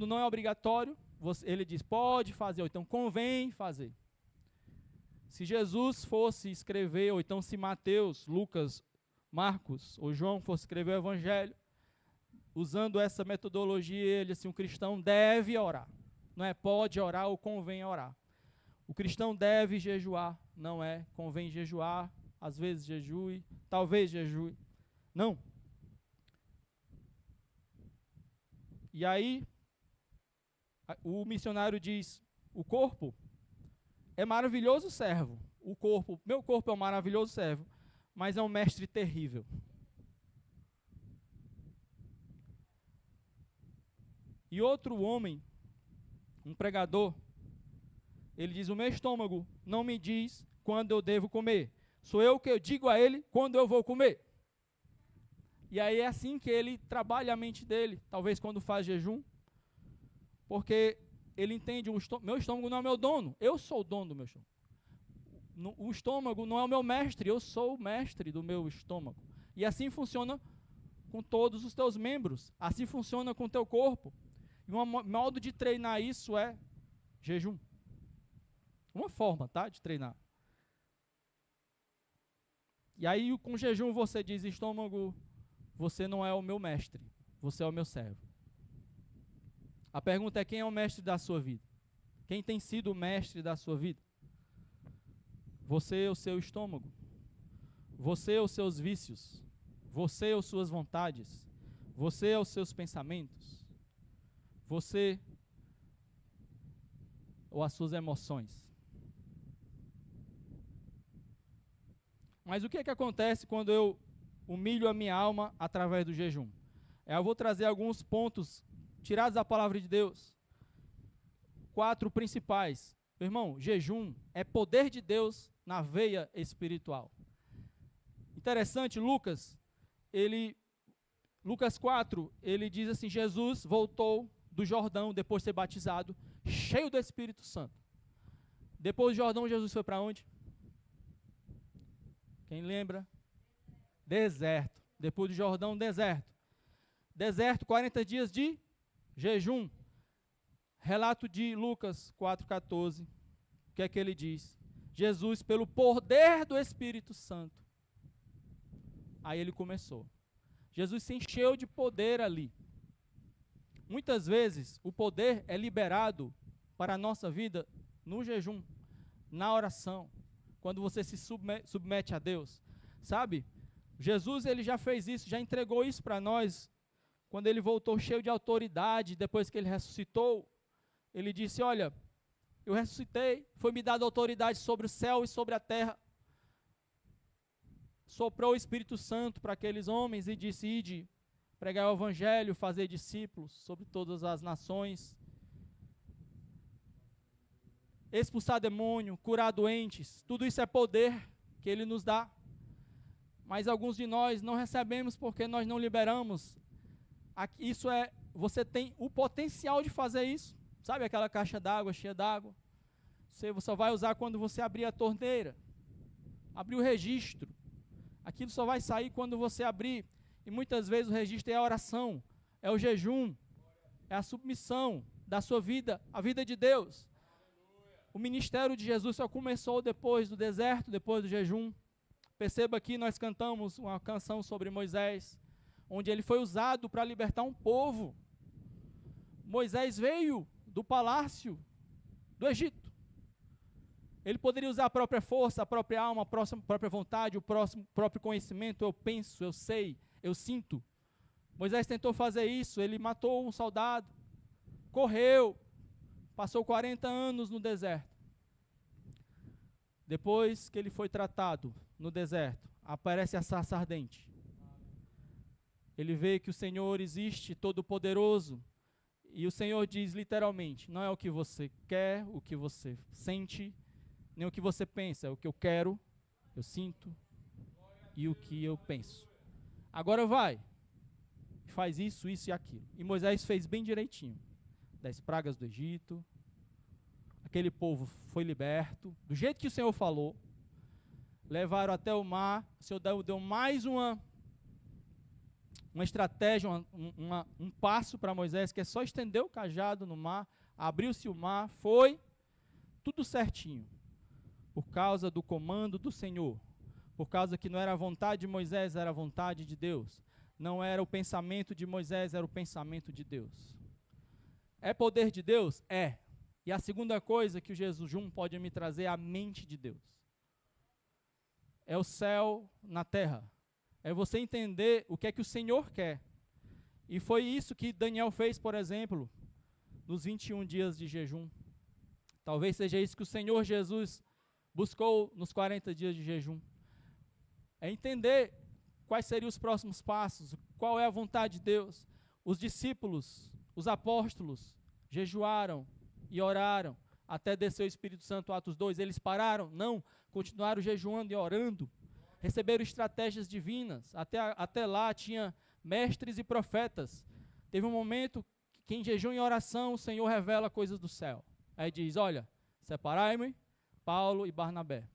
não é obrigatório, ele diz, pode fazer, ou então convém fazer. Se Jesus fosse escrever, ou então se Mateus, Lucas, Marcos ou João fosse escrever o Evangelho, usando essa metodologia, ele assim, um cristão deve orar. Não é pode orar ou convém orar. O cristão deve jejuar, não é convém jejuar, às vezes jejue, talvez jejue. Não. E aí, o missionário diz, o corpo é maravilhoso servo. Meu corpo é um maravilhoso servo, mas é um mestre terrível. E outro homem, um pregador, ele diz, o meu estômago não me diz quando eu devo comer. Sou eu que eu digo a ele quando eu vou comer. E aí é assim que ele trabalha a mente dele, talvez quando faz jejum, porque ele entende, meu estômago não é meu dono, eu sou o dono do meu estômago. O estômago não é o meu mestre, eu sou o mestre do meu estômago. E assim funciona com todos os teus membros, assim funciona com o teu corpo. E um modo de treinar isso é jejum. Uma forma, tá, de treinar. E aí com jejum você diz, estômago, você não é o meu mestre, você é o meu servo. A pergunta é, quem é o mestre da sua vida? Quem tem sido o mestre da sua vida? Você ou seu estômago? Você ou seus vícios? Você ou suas vontades? Você ou seus pensamentos? Você ou as suas emoções? Mas o que é que acontece quando eu humilho a minha alma através do jejum? Eu vou trazer alguns pontos tirados da palavra de Deus, 4 principais. Meu irmão, jejum é poder de Deus na veia espiritual. Interessante, Lucas 4, ele diz assim, Jesus voltou do Jordão, depois de ser batizado, cheio do Espírito Santo. Depois do Jordão, Jesus foi para onde? Quem lembra? Deserto. Depois do Jordão, deserto. Deserto, 40 dias de jejum. Relato de Lucas 4,14. O que é que ele diz? Jesus, pelo poder do Espírito Santo. Aí ele começou. Jesus se encheu de poder ali. Muitas vezes, o poder é liberado para a nossa vida no jejum, na oração, quando você se submete a Deus. Sabe? Jesus, ele já fez isso, já entregou isso para nós, quando ele voltou cheio de autoridade, depois que ele ressuscitou, ele disse, olha, eu ressuscitei, foi-me dada autoridade sobre o céu e sobre a terra. Soprou o Espírito Santo para aqueles homens e disse, ide, pregar o evangelho, fazer discípulos sobre todas as nações, expulsar demônio, curar doentes, tudo isso é poder que ele nos dá. Mas alguns de nós não recebemos porque nós não liberamos. Isso é, você tem o potencial de fazer isso. Sabe aquela caixa d'água cheia d'água? Você só vai usar quando você abrir a torneira, abrir o registro. Aquilo só vai sair quando você abrir. E muitas vezes o registro é a oração, é o jejum, é a submissão da sua vida, a vida de Deus. O ministério de Jesus só começou depois do deserto, depois do jejum. Perceba que nós cantamos uma canção sobre Moisés, onde ele foi usado para libertar um povo. Moisés veio do palácio do Egito. Ele poderia usar a própria força, a própria alma, a própria vontade, o próprio conhecimento. Eu penso, eu sei, eu sinto. Moisés tentou fazer isso, ele matou um soldado, correu, passou 40 anos no deserto. Depois que ele foi tratado no deserto, aparece a sarça ardente. Ele vê que o Senhor existe, todo-poderoso, e o Senhor diz literalmente, não é o que você quer, o que você sente, nem o que você pensa, é o que eu quero, eu sinto e o que eu penso. Agora vai, faz isso, isso e aquilo. E Moisés fez bem direitinho. 10 pragas do Egito, aquele povo foi liberto, do jeito que o Senhor falou, levaram até o mar, o Senhor deu mais uma estratégia, um passo para Moisés, que é só estender o cajado no mar, abriu-se o mar, foi tudo certinho, por causa do comando do Senhor, por causa que não era a vontade de Moisés, era a vontade de Deus, não era o pensamento de Moisés, era o pensamento de Deus. É poder de Deus? É. E a segunda coisa que o jejum pode me trazer é a mente de Deus. É o céu na terra. É você entender o que é que o Senhor quer. E foi isso que Daniel fez, por exemplo, nos 21 dias de jejum. Talvez seja isso que o Senhor Jesus buscou nos 40 dias de jejum. É entender quais seriam os próximos passos, qual é a vontade de Deus. Os discípulos, os apóstolos, jejuaram e oraram até descer o Espírito Santo, Atos 2. Eles pararam? Não, continuaram jejuando e orando. Receberam estratégias divinas. Até lá tinha mestres e profetas. Teve um momento que em jejum e oração o Senhor revela coisas do céu. Aí diz, olha, separai-me, Paulo e Barnabé.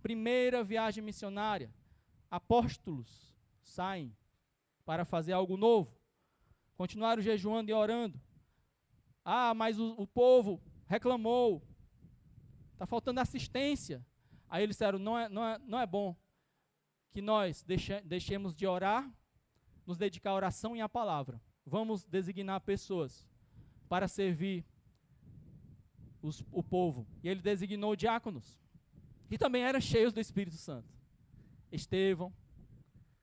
Primeira viagem missionária. Apóstolos saem para fazer algo novo. Continuaram jejuando e orando. Ah, mas o povo reclamou. Está faltando assistência. Aí eles disseram, não é bom que nós deixemos de orar, nos dedicar à oração e à palavra. Vamos designar pessoas para servir o povo. E ele designou diáconos, que também eram cheios do Espírito Santo. Estevão,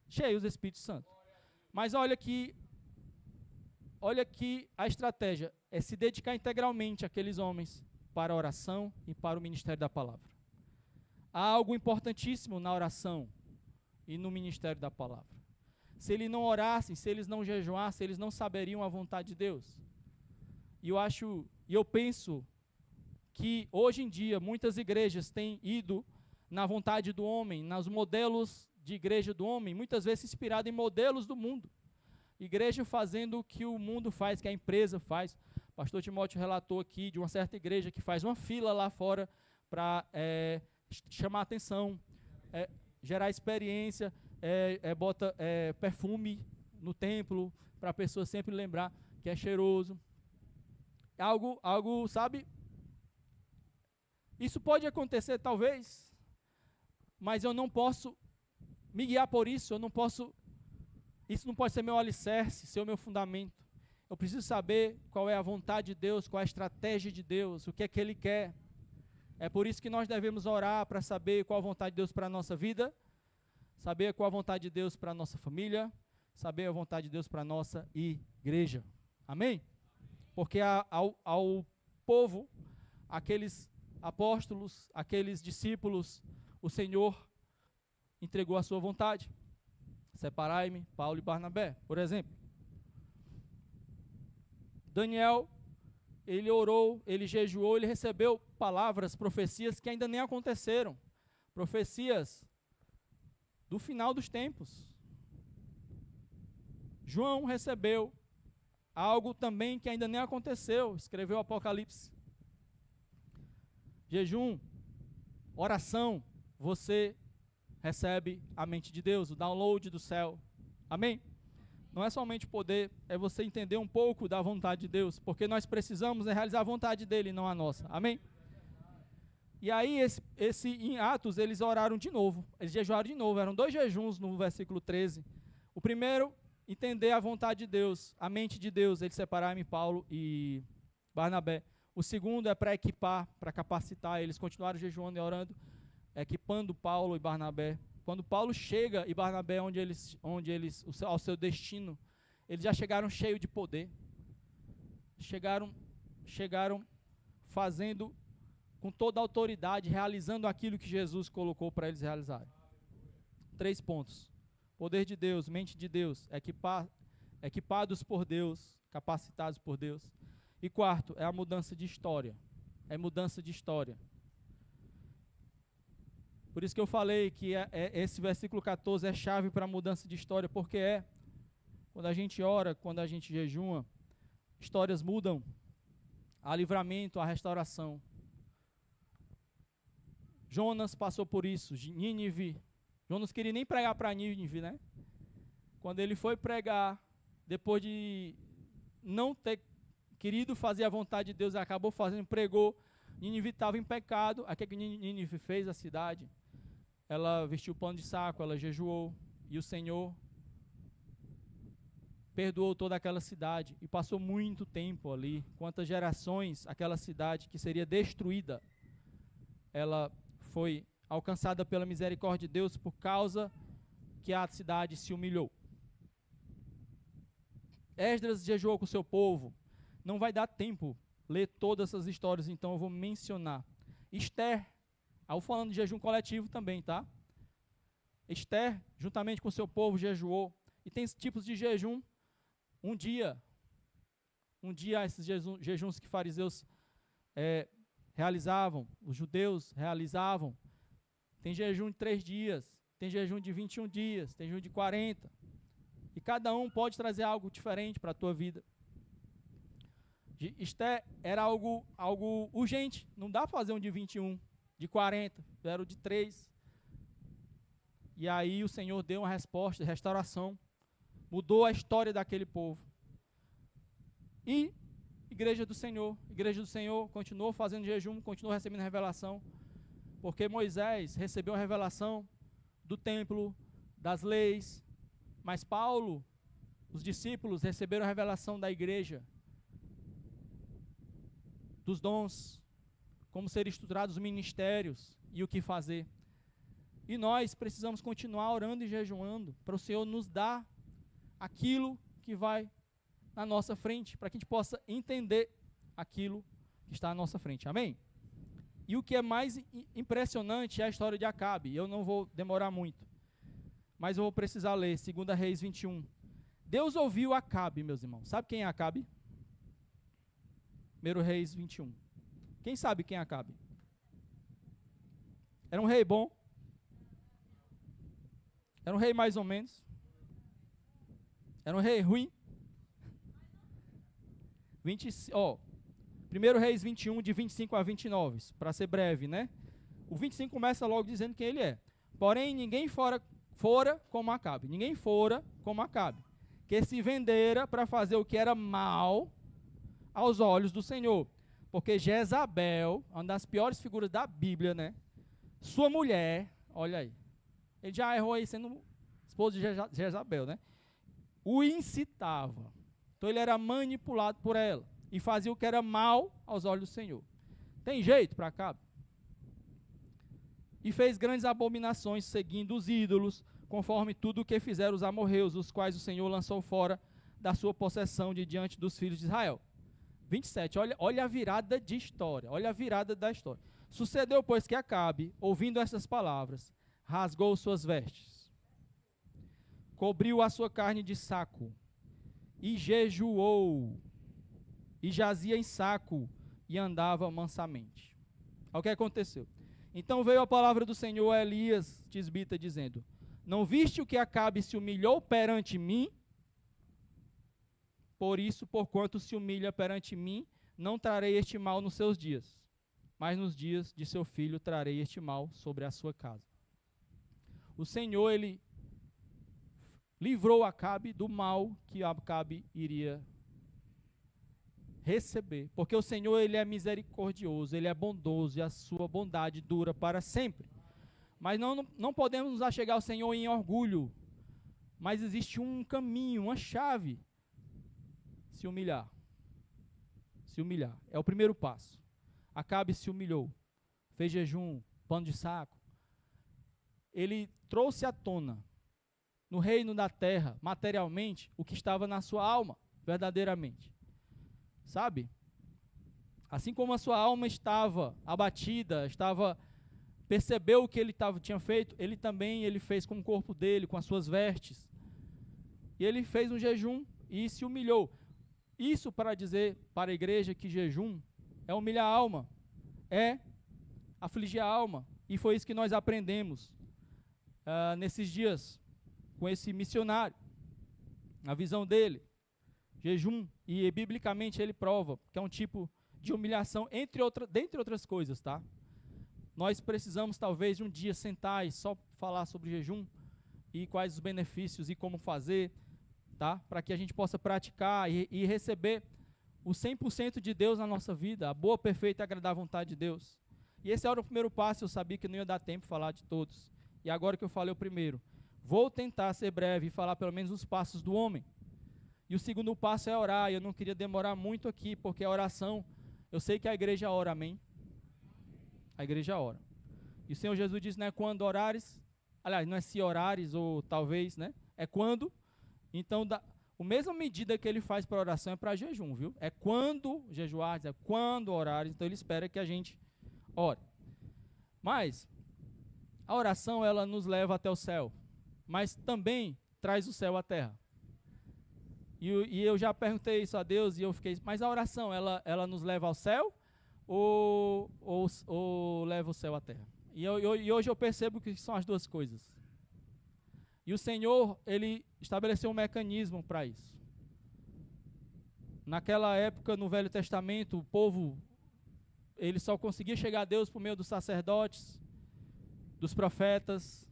cheios do Espírito Santo. Mas olha que a estratégia é se dedicar integralmente àqueles homens para a oração e para o ministério da palavra. Há algo importantíssimo na oração e no ministério da palavra. Se eles não orassem, se eles não jejuassem, eles não saberiam a vontade de Deus. E eu acho E eu penso que hoje em dia muitas igrejas têm ido na vontade do homem, nos modelos de igreja do homem, muitas vezes inspirado em modelos do mundo. Igreja fazendo o que o mundo faz, que a empresa faz. O pastor Timóteo relatou aqui de uma certa igreja que faz uma fila lá fora para chamar atenção, gerar experiência, bota perfume no templo, para a pessoa sempre lembrar que é cheiroso. Algo, sabe? Isso pode acontecer talvez, mas eu não posso me guiar por isso, isso não pode ser meu alicerce, ser o meu fundamento. Eu preciso saber qual é a vontade de Deus, qual é a estratégia de Deus, o que é que Ele quer. É por isso que nós devemos orar para saber qual a vontade de Deus para a nossa vida, saber qual a vontade de Deus para a nossa família, saber a vontade de Deus para a nossa igreja. Amém? Porque ao povo, aqueles apóstolos, aqueles discípulos, o Senhor entregou a sua vontade. Separai-me, Paulo e Barnabé, por exemplo. Daniel, ele orou, ele jejuou, ele recebeu palavras, profecias que ainda nem aconteceram. Profecias do final dos tempos. João recebeu algo também que ainda nem aconteceu, escreveu o Apocalipse. Jejum, oração, você recebe a mente de Deus, o download do céu. Amém? Não é somente poder, é você entender um pouco da vontade de Deus, porque nós precisamos realizar a vontade dele, não a nossa. Amém? E aí, em Atos, eles oraram de novo, eles jejuaram de novo, eram 2 jejuns no versículo 13. O primeiro, entender a vontade de Deus, a mente de Deus, eles separaram Paulo e Barnabé. O segundo é para equipar, para capacitar, eles continuaram jejuando e orando, equipando Paulo e Barnabé. Quando Paulo chega e Barnabé ao seu destino, eles já chegaram cheios de poder. Chegaram fazendo com toda a autoridade, realizando aquilo que Jesus colocou para eles realizarem. 3 pontos. Poder de Deus, mente de Deus, equipados por Deus, capacitados por Deus. E 4, é a mudança de história. É mudança de história. Por isso que eu falei que esse versículo 14 é chave para a mudança de história, porque quando a gente ora, quando a gente jejuma, histórias mudam, há livramento, há restauração. Jonas passou por isso, Nínive. Jonas queria nem pregar para Nínive, né? Quando ele foi pregar, depois de não ter querido fazer a vontade de Deus, acabou fazendo, pregou. Nínive estava em pecado. O que Nínive fez? A cidade, ela vestiu pano de saco, ela jejuou, e o Senhor perdoou toda aquela cidade, e passou muito tempo ali, quantas gerações aquela cidade que seria destruída, ela foi alcançada pela misericórdia de Deus por causa que a cidade se humilhou. Esdras jejuou com o seu povo. Não vai dar tempo ler todas essas histórias, então eu vou mencionar. Esther, falando de jejum coletivo também, tá? Esther, juntamente com o seu povo, jejuou. E tem tipos de jejum. Um dia, esses jejuns que fariseus realizavam, os judeus realizavam. Tem jejum de 3 dias, tem jejum de 21 dias, tem jejum de 40. E cada um pode trazer algo diferente para a tua vida. Esther era algo urgente, não dá para fazer um de 21, de 40, era o de 3. E aí o Senhor deu uma resposta, restauração, mudou a história daquele povo. E Igreja do Senhor continuou fazendo jejum, continuou recebendo revelação, porque Moisés recebeu a revelação do templo, das leis, mas Paulo, os discípulos receberam a revelação da igreja, dos dons, como serem estruturados os ministérios e o que fazer. E nós precisamos continuar orando e jejuando para o Senhor nos dar aquilo que vai na nossa frente, para que a gente possa entender aquilo que está à nossa frente. Amém? E o que é mais impressionante é a história de Acabe. Eu não vou demorar muito, mas eu vou precisar ler 2 Reis 21. Deus ouviu Acabe, meus irmãos. Sabe quem é Acabe? 1 Reis 21. Quem sabe quem é Acabe? Era um rei bom? Era um rei mais ou menos? Era um rei ruim? 1 Reis 21, de 25 a 29, para ser breve, né? O 25 começa logo dizendo quem ele é. Porém, ninguém fora como Acabe. Ninguém fora como Acabe, que se vendera para fazer o que era mal aos olhos do Senhor. Porque Jezabel, uma das piores figuras da Bíblia, né? Sua mulher, olha aí, ele já errou aí sendo esposo de Jezabel, né? O incitava. Então ele era manipulado por ela e fazia o que era mal aos olhos do Senhor. Tem jeito para Acabe? E fez grandes abominações, seguindo os ídolos, conforme tudo o que fizeram os amorreus, os quais o Senhor lançou fora da sua possessão de diante dos filhos de Israel. 27, olha a virada de história, olha a virada da história. Sucedeu, pois, que Acabe, ouvindo estas palavras, rasgou suas vestes, cobriu a sua carne de saco, e jejuou, e jazia em saco, e andava mansamente. Olha o que aconteceu. Então veio a palavra do Senhor a Elias, tisbita, dizendo: não viste o que Acabe se humilhou perante mim? Por isso, porquanto se humilha perante mim, não trarei este mal nos seus dias, mas nos dias de seu filho trarei este mal sobre a sua casa. O Senhor, ele livrou Acabe do mal que Acabe iria receber, porque o Senhor, ele é misericordioso, ele é bondoso, e a sua bondade dura para sempre. Mas não podemos nos achegar ao Senhor em orgulho, mas existe um caminho, uma chave: se humilhar. Se humilhar. É o primeiro passo. Acabe se humilhou. Fez jejum, pano de saco. Ele trouxe à tona, no reino da terra, materialmente, o que estava na sua alma, verdadeiramente. Sabe? Assim como a sua alma estava abatida, percebeu o que ele tinha feito, ele fez com o corpo dele, com as suas vestes. E ele fez um jejum e se humilhou. Isso para dizer para a igreja que jejum é humilhar a alma, é afligir a alma. E foi isso que nós aprendemos nesses dias com esse missionário, a visão dele. Jejum, e biblicamente ele prova que é um tipo de humilhação, dentre outras coisas, tá? Nós precisamos talvez um dia sentar e só falar sobre jejum e quais os benefícios e como fazer, tá? Para que a gente possa praticar e receber o 100% de Deus na nossa vida, a boa, perfeita e agradável vontade de Deus. E esse era o primeiro passo. Eu sabia que não ia dar tempo de falar de todos. E agora que eu falei o primeiro, vou tentar ser breve e falar pelo menos os passos do homem. E o segundo passo é orar. Eu não queria demorar muito aqui, porque a oração, eu sei que a igreja ora, amém? A igreja ora. E o Senhor Jesus diz, não é quando orares, aliás, não é se orares ou talvez, né? É quando. Então, a mesma medida que ele faz para oração é para jejum, viu? É quando jejuares, é quando orares. Então, ele espera que a gente ore. Mas a oração, ela nos leva até o céu, mas também traz o céu à terra. E eu já perguntei isso a Deus e eu fiquei, mas a oração, ela nos leva ao céu ou leva o céu à terra? E hoje eu percebo que são as duas coisas. E o Senhor, ele estabeleceu um mecanismo para isso. Naquela época, no Velho Testamento, o povo, ele só conseguia chegar a Deus por meio dos sacerdotes, dos profetas.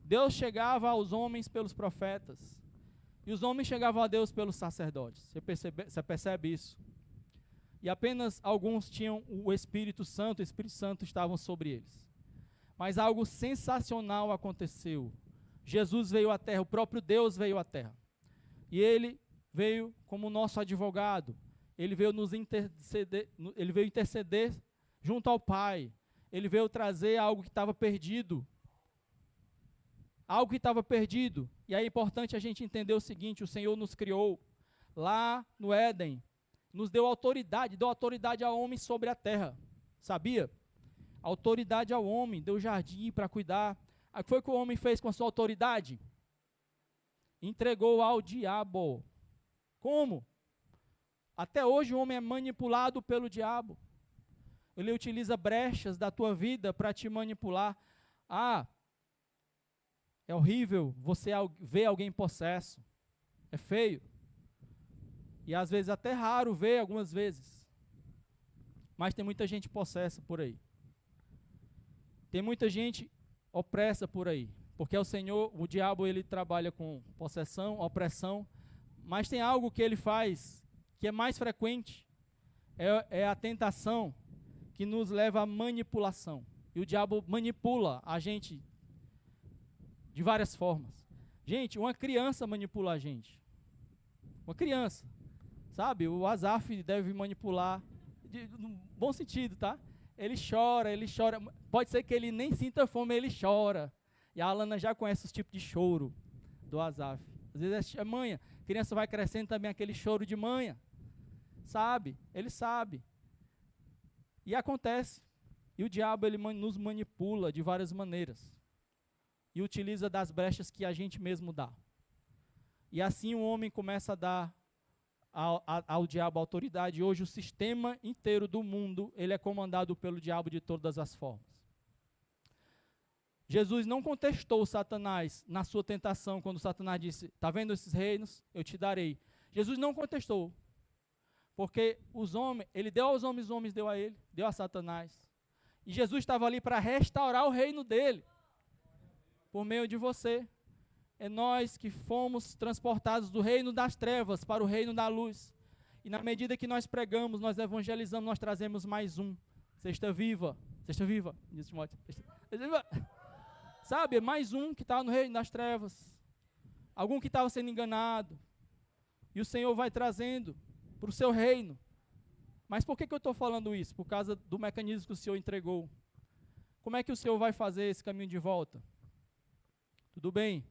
Deus chegava aos homens pelos profetas. E os homens chegavam a Deus pelos sacerdotes. Você percebe isso? E apenas alguns tinham o Espírito Santo estava sobre eles. Mas algo sensacional aconteceu. Jesus veio à terra, o próprio Deus veio à terra. E ele veio como nosso advogado. Ele veio interceder junto ao Pai. Ele veio trazer algo que estava perdido. Algo que estava perdido. E é importante a gente entender o seguinte: o Senhor nos criou lá no Éden, nos deu autoridade ao homem sobre a terra. Sabia? Autoridade ao homem, deu jardim para cuidar. O que foi que o homem fez com a sua autoridade? Entregou ao diabo. Como? Até hoje o homem é manipulado pelo diabo. Ele utiliza brechas da tua vida para te manipular. Ah, é horrível você ver alguém possesso. É feio. E às vezes até raro ver, algumas vezes. Mas tem muita gente possessa por aí. Tem muita gente opressa por aí. Porque o Senhor, o diabo, ele trabalha com possessão, opressão. Mas tem algo que ele faz que é mais frequente. É a tentação que nos leva à manipulação. E o diabo manipula a gente de várias formas. Gente, uma criança manipula a gente. Uma criança. Sabe? O Asaf deve manipular, no bom sentido, tá? Ele chora. Pode ser que ele nem sinta fome, ele chora. E a Alana já conhece os tipos de choro do Asaf. Às vezes é manha. A criança vai crescendo também aquele choro de manha. Sabe? Ele sabe. E acontece. E o diabo, ele nos manipula de várias maneiras. E utiliza das brechas que a gente mesmo dá. E assim o homem começa a dar ao diabo autoridade. E hoje o sistema inteiro do mundo, ele é comandado pelo diabo de todas as formas. Jesus não contestou Satanás na sua tentação, quando Satanás disse, está vendo esses reinos? Eu te darei. Jesus não contestou. Porque os homens, ele deu aos homens, os homens deu a ele, deu a Satanás. E Jesus estava ali para restaurar o reino dele. Por meio de você. É nós que fomos transportados do reino das trevas para o reino da luz. E na medida que nós pregamos, nós evangelizamos, nós trazemos mais um. Cesta viva, diz Timóteo. Cesta viva. Sabe, mais um que está no reino das trevas. Algum que estava sendo enganado. E o Senhor vai trazendo para o seu reino. Mas por que eu estou falando isso? Por causa do mecanismo que o Senhor entregou. Como é que o Senhor vai fazer esse caminho de volta? Tudo bem.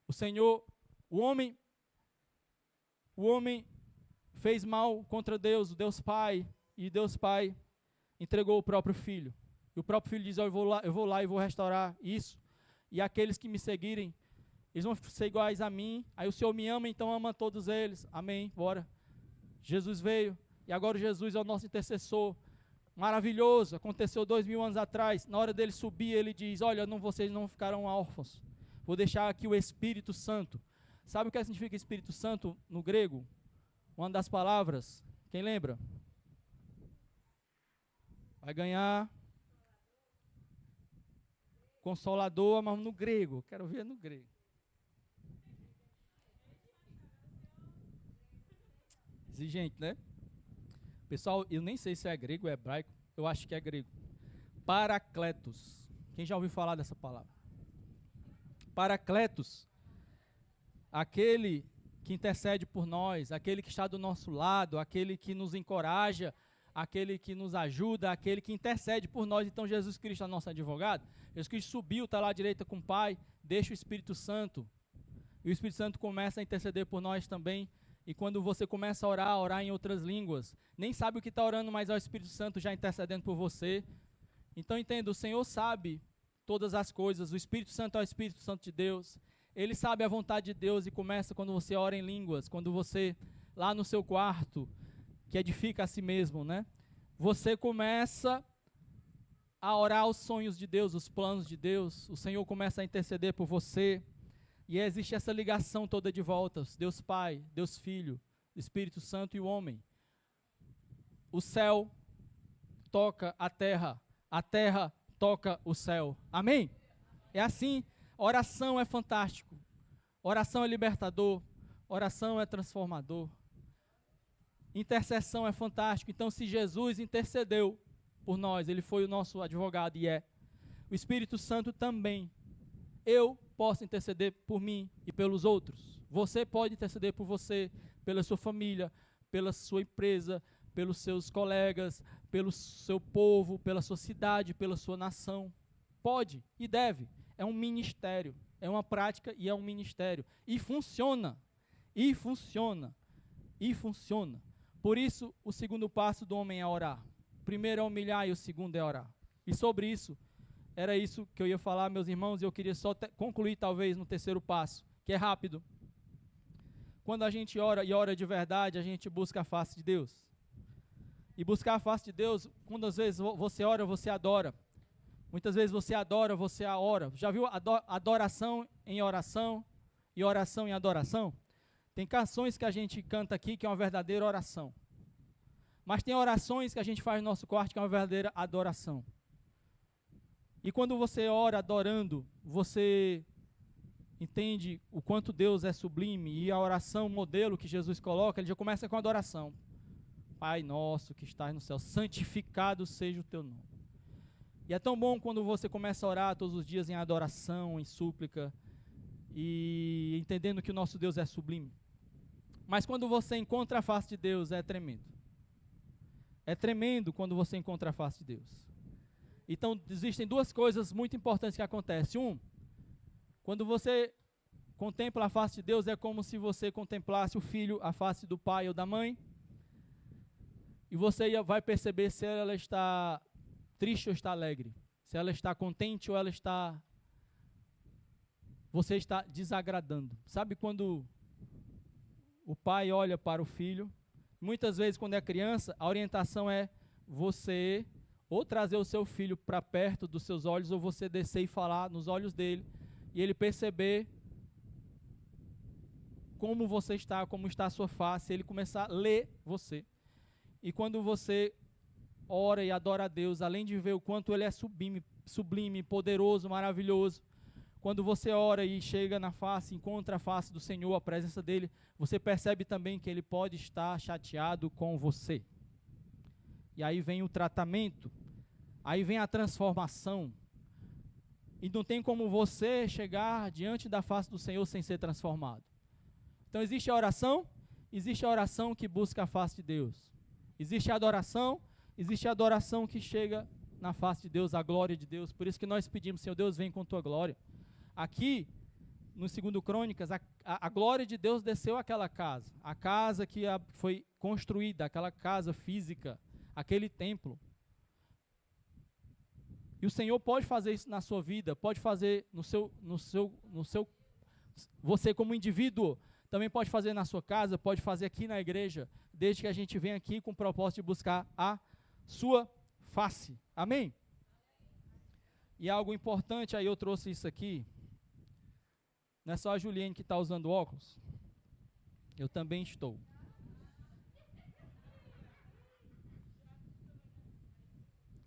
O Senhor, o homem fez mal contra Deus, o Deus Pai, e Deus Pai entregou o próprio Filho. E o próprio Filho diz, eu vou lá e vou restaurar isso. E aqueles que me seguirem, eles vão ser iguais a mim. Aí o Senhor me ama, então ama todos eles. Amém, bora. Jesus veio, e agora Jesus é o nosso intercessor. Maravilhoso, aconteceu 2000 anos atrás. Na hora dele subir, ele diz, olha, vocês não ficarão órfãos. Vou deixar aqui o Espírito Santo. Sabe o que significa Espírito Santo no grego? Uma das palavras, quem lembra? Vai ganhar Consolador, mas no grego. Quero ver no grego. Exigente, né? Pessoal, eu nem sei se é grego ou hebraico. Eu acho que é grego. Paracletos. Quem já ouviu falar dessa palavra? Paracletos, aquele que intercede por nós, aquele que está do nosso lado, aquele que nos encoraja, aquele que nos ajuda, aquele que intercede por nós. Então Jesus Cristo é nosso advogado. Jesus Cristo subiu, está lá à direita com o Pai, deixa o Espírito Santo. E o Espírito Santo começa a interceder por nós também. E quando você começa a orar em outras línguas, nem sabe o que está orando, mas é o Espírito Santo já intercedendo por você. Então entenda, o Senhor sabe todas as coisas, o Espírito Santo é o Espírito Santo de Deus, ele sabe a vontade de Deus e começa quando você ora em línguas, quando você, lá no seu quarto, que edifica a si mesmo, né? Você começa a orar os sonhos de Deus, os planos de Deus, o Senhor começa a interceder por você, e existe essa ligação toda de volta, Deus Pai, Deus Filho, Espírito Santo e o homem. O céu toca a terra toca o céu. Amém? É assim, oração é fantástico, oração é libertador, oração é transformador, intercessão é fantástico. Então se Jesus intercedeu por nós, ele foi o nosso advogado e é, o Espírito Santo também, eu posso interceder por mim e pelos outros, você pode interceder por você, pela sua família, pela sua empresa, pelos seus colegas, pelo seu povo, pela sua cidade, pela sua nação. Pode e deve. É um ministério. É uma prática e é um ministério. E funciona. E funciona. E funciona. Por isso, o segundo passo do homem é orar. O primeiro é humilhar e o segundo é orar. E sobre isso, era isso que eu ia falar, meus irmãos, e eu queria só concluir talvez no terceiro passo, que é rápido. quando a gente ora e ora de verdade, a gente busca a face de Deus. E buscar a face de Deus, quando às vezes você ora, você adora. Muitas vezes você adora, você a ora. Já viu adoração em oração e oração em adoração? Tem canções que a gente canta aqui que é uma verdadeira oração. Mas tem orações que a gente faz no nosso quarto que é uma verdadeira adoração. E quando você ora adorando, você entende o quanto Deus é sublime. E a oração, o modelo que Jesus coloca, ele já começa com adoração. Pai nosso que estás no céu, santificado seja o teu nome. E é tão bom quando você começa a orar todos os dias em adoração, em súplica, e entendendo que o nosso Deus é sublime. Mas quando você encontra a face de Deus, é tremendo. É tremendo quando você encontra a face de Deus. Então, existem duas coisas muito importantes que acontecem. Quando você contempla a face de Deus, é como se você contemplasse o filho, a face do pai ou da mãe. E você vai perceber se ela está triste ou está alegre. Se ela está contente ou você está desagradando. Sabe quando o pai olha para o filho? Muitas vezes, quando é criança, a orientação é você ou trazer o seu filho para perto dos seus olhos, ou você descer e falar nos olhos dele, e ele perceber como você está, como está a sua face, ele começar a ler você. E quando você ora e adora a Deus, além de ver o quanto ele é sublime, poderoso, maravilhoso, quando você ora e chega na face, encontra a face do Senhor, a presença dele, você percebe também que ele pode estar chateado com você. E aí vem o tratamento, aí vem a transformação. E não tem como você chegar diante da face do Senhor sem ser transformado. Então existe a oração que busca a face de Deus. Existe a adoração que chega na face de Deus, a glória de Deus. Por isso que nós pedimos, Senhor Deus, vem com tua glória. Aqui, no 2 Crônicas, a glória de Deus desceu àquela casa. A casa que foi construída, aquela casa física, aquele templo. E o Senhor pode fazer isso na sua vida, pode fazer você como indivíduo, também pode fazer na sua casa, pode fazer aqui na igreja, desde que a gente venha aqui com o propósito de buscar a sua face. Amém? E algo importante, aí eu trouxe isso aqui. Não é só a Juliane que está usando óculos. Eu também estou.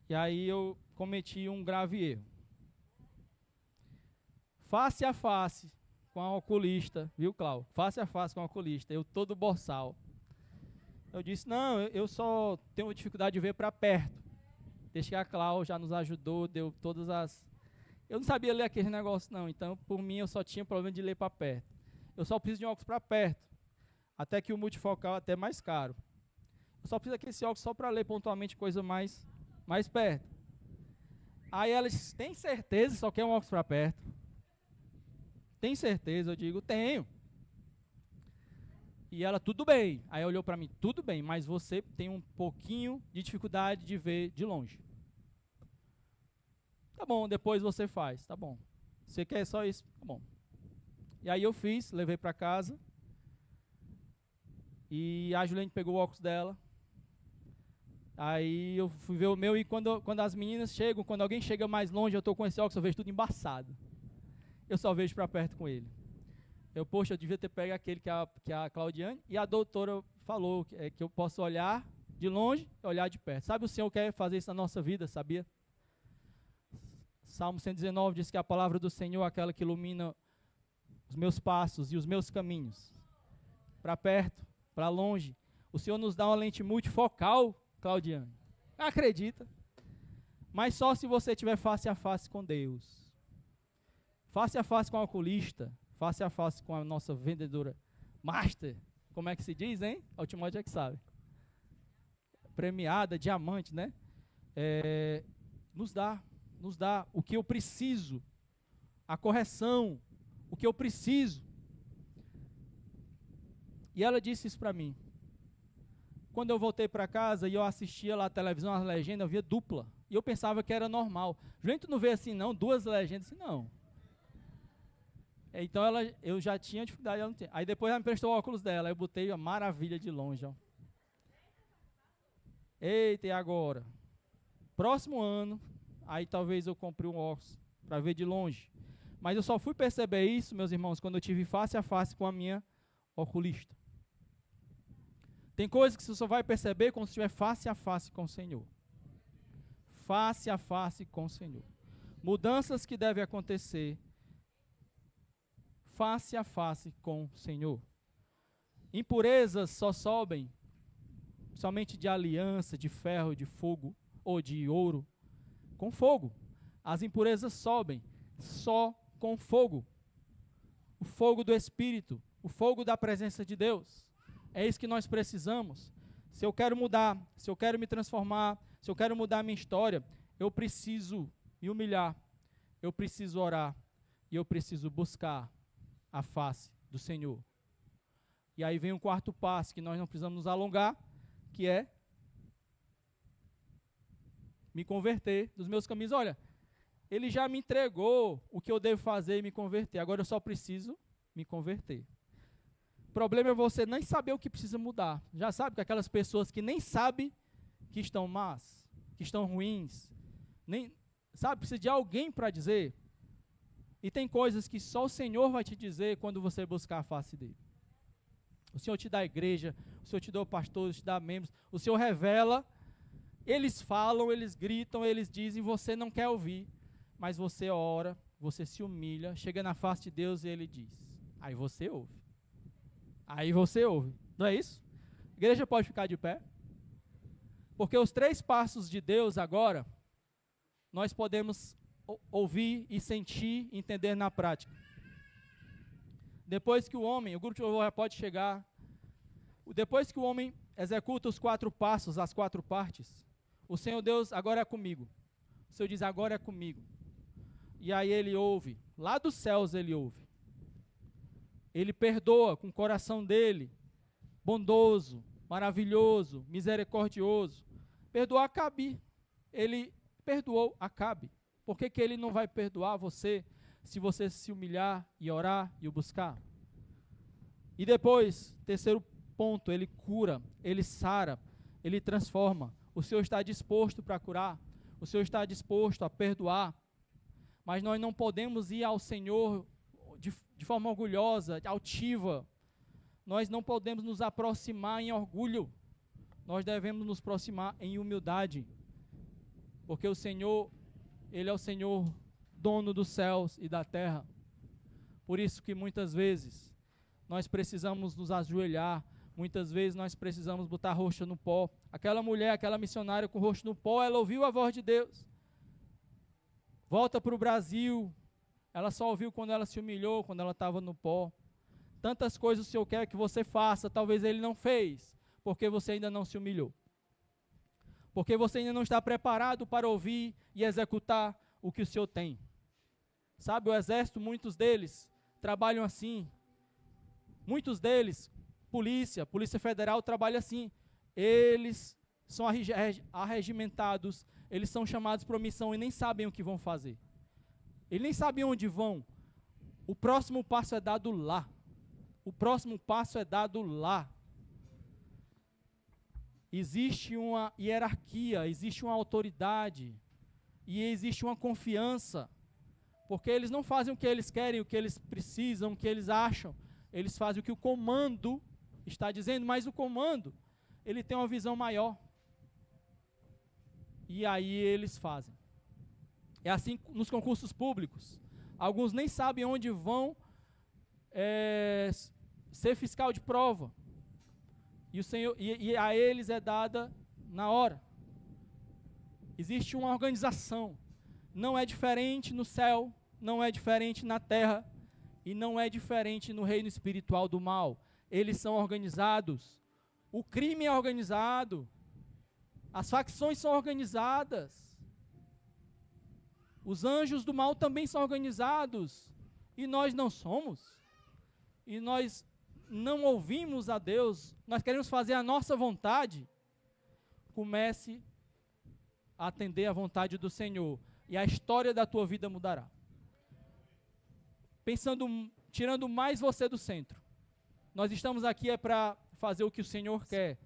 E aí eu cometi um grave erro. Face a face com a oculista, viu, Cláudio? Face a face com a oculista, eu todo boçal. Eu disse, não, eu só tenho dificuldade de ver para perto. Desde que a Cláudia já nos ajudou, deu todas as... Eu não sabia ler aquele negócio não, então por mim eu só tinha problema de ler para perto. Eu só preciso de um óculos para perto, até que o multifocal é até mais caro. Eu só preciso desse óculos só para ler pontualmente coisa mais perto. Aí ela disse, tem certeza que só quer um óculos para perto? Tem certeza? Eu digo, tenho. E ela, tudo bem. Aí olhou para mim, tudo bem, mas você tem um pouquinho de dificuldade de ver de longe. Tá bom, depois você faz, tá bom. Você quer só isso? Tá bom. E aí eu fiz, levei para casa. E a Juliane pegou o óculos dela. Aí eu fui ver o meu e quando as meninas chegam, quando alguém chega mais longe, eu estou com esse óculos, eu vejo tudo embaçado. Eu só vejo para perto com ele. Poxa, eu devia ter pego aquele que a Claudiane, e a doutora falou que eu posso olhar de longe e olhar de perto. Sabe, o Senhor quer fazer isso na nossa vida, sabia? Salmo 119 diz que a palavra do Senhor é aquela que ilumina os meus passos e os meus caminhos. Para perto, para longe. O Senhor nos dá uma lente multifocal, Claudiane. Acredita? Mas só se você estiver face a face com Deus. Face a face com a oculista. Face a face com a nossa vendedora master. Como é que se diz, hein? O Timóteo é que sabe. Premiada, diamante, né? Nos dá o que eu preciso. A correção. O que eu preciso. E ela disse isso para mim. Quando eu voltei para casa e eu assistia lá a televisão, as legendas, eu via dupla. E eu pensava que era normal. Gente, tu não vê assim não, duas legendas assim, não. Então eu já tinha dificuldade, ela não tinha. Aí depois ela me prestou o óculos dela, aí eu botei a maravilha de longe. Ó. Eita, e agora? Próximo ano, aí talvez eu compre um óculos para ver de longe. Mas eu só fui perceber isso, meus irmãos, quando eu tive face a face com a minha oculista. Tem coisas que você só vai perceber quando você estiver face a face com o Senhor. Face a face com o Senhor. Mudanças que devem acontecer face a face com o Senhor. Impurezas só sobem somente de aliança, de ferro, de fogo ou de ouro, com fogo. As impurezas sobem só com fogo. O fogo do Espírito, o fogo da presença de Deus. É isso que nós precisamos. Se eu quero mudar, se eu quero me transformar, se eu quero mudar a minha história, eu preciso me humilhar, eu preciso orar e eu preciso buscar a face do Senhor. E aí vem o quarto passo, que nós não precisamos nos alongar, que é me converter dos meus caminhos. Olha, ele já me entregou o que eu devo fazer e me converter, agora eu só preciso me converter. O problema é você nem saber o que precisa mudar. Já sabe que aquelas pessoas que nem sabem que estão más, que estão ruins, nem sabe, precisa de alguém para dizer. E tem coisas que só o Senhor vai te dizer quando você buscar a face dele. O Senhor te dá a igreja, o Senhor te dá o pastor, te dá membros, o Senhor revela, eles falam, eles gritam, eles dizem, você não quer ouvir, mas você ora, você se humilha, chega na face de Deus e ele diz. Aí você ouve. Aí você ouve. Não é isso? A igreja pode ficar de pé? Porque os 3 passos de Deus agora, nós podemos ouvir e sentir, entender na prática. Depois que o homem, o grupo de louvor já pode chegar, depois que o homem executa os 4 passos, as 4 partes, o Senhor Deus agora é comigo. O Senhor diz, agora é comigo. E aí ele ouve, lá dos céus ele ouve. Ele perdoa com o coração dele, bondoso, maravilhoso, misericordioso. Perdoar Acabe. Ele perdoou Acabe. Por que ele não vai perdoar você se você se humilhar e orar e o buscar? E depois, terceiro ponto, ele cura, ele sara, ele transforma. O Senhor está disposto para curar, o Senhor está disposto a perdoar, mas nós não podemos ir ao Senhor de forma orgulhosa, altiva. Nós não podemos nos aproximar em orgulho, nós devemos nos aproximar em humildade, porque o Senhor, Ele é o Senhor dono dos céus e da terra. Por isso que muitas vezes nós precisamos nos ajoelhar, muitas vezes nós precisamos botar a roxa no pó. Aquela mulher, aquela missionária com o rosto no pó, ela ouviu a voz de Deus. Volta para o Brasil, ela só ouviu quando ela se humilhou, quando ela estava no pó. Tantas coisas o Senhor quer que você faça, talvez Ele não fez, porque você ainda não se humilhou. Porque você ainda não está preparado para ouvir e executar o que o Senhor tem. Sabe, o exército, muitos deles trabalham assim. Muitos deles, Polícia Federal trabalha assim. Eles são arregimentados, eles são chamados para missão e nem sabem o que vão fazer. Eles nem sabem onde vão. O próximo passo é dado lá. O próximo passo é dado lá. Existe uma hierarquia, existe uma autoridade e existe uma confiança, porque eles não fazem o que eles querem, o que eles precisam, o que eles acham, eles fazem o que o comando está dizendo, mas o comando, ele tem uma visão maior, e aí eles fazem. É assim nos concursos públicos, alguns nem sabem onde vão ser fiscal de prova, e, o Senhor, e a eles é dada na hora. Existe uma organização, não é diferente no céu, não é diferente na terra, e não é diferente no reino espiritual do mal. Eles são organizados, o crime é organizado, as facções são organizadas, os anjos do mal também são organizados, e nós não somos, e nós não ouvimos a Deus, nós queremos fazer a nossa vontade. Comece a atender a vontade do Senhor, e a história da tua vida mudará. Pensando tirando mais você do centro. Nós estamos aqui para fazer o que o Senhor quer.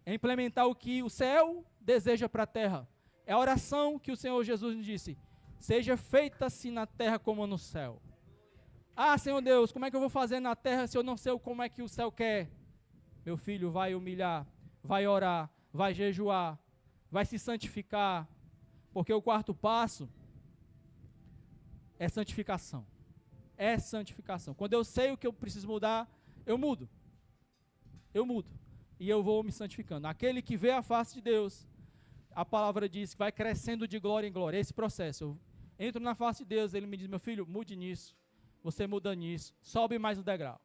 É implementar o que o céu deseja para a terra. É a oração que o Senhor Jesus nos disse. Seja feita-se na terra como no céu. Ah, Senhor Deus, como é que eu vou fazer na terra se eu não sei como é que o céu quer? Meu filho, vai humilhar, vai orar, vai jejuar, vai se santificar. Porque o quarto passo é santificação. É santificação. Quando eu sei o que eu preciso mudar, eu mudo. Eu mudo. E eu vou me santificando. Aquele que vê a face de Deus, a palavra diz que vai crescendo de glória em glória. Esse processo. Eu entro na face de Deus, ele me diz, meu filho, mude nisso. Você muda nisso. Sobe mais um degrau.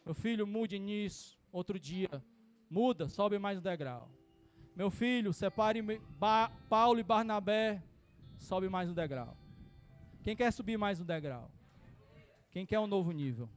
Meu filho, mude nisso. Outro dia. Muda, sobe mais um degrau. Meu filho, separe Paulo e Barnabé. Sobe mais um degrau. Quem quer subir mais um degrau? Quem quer um novo nível?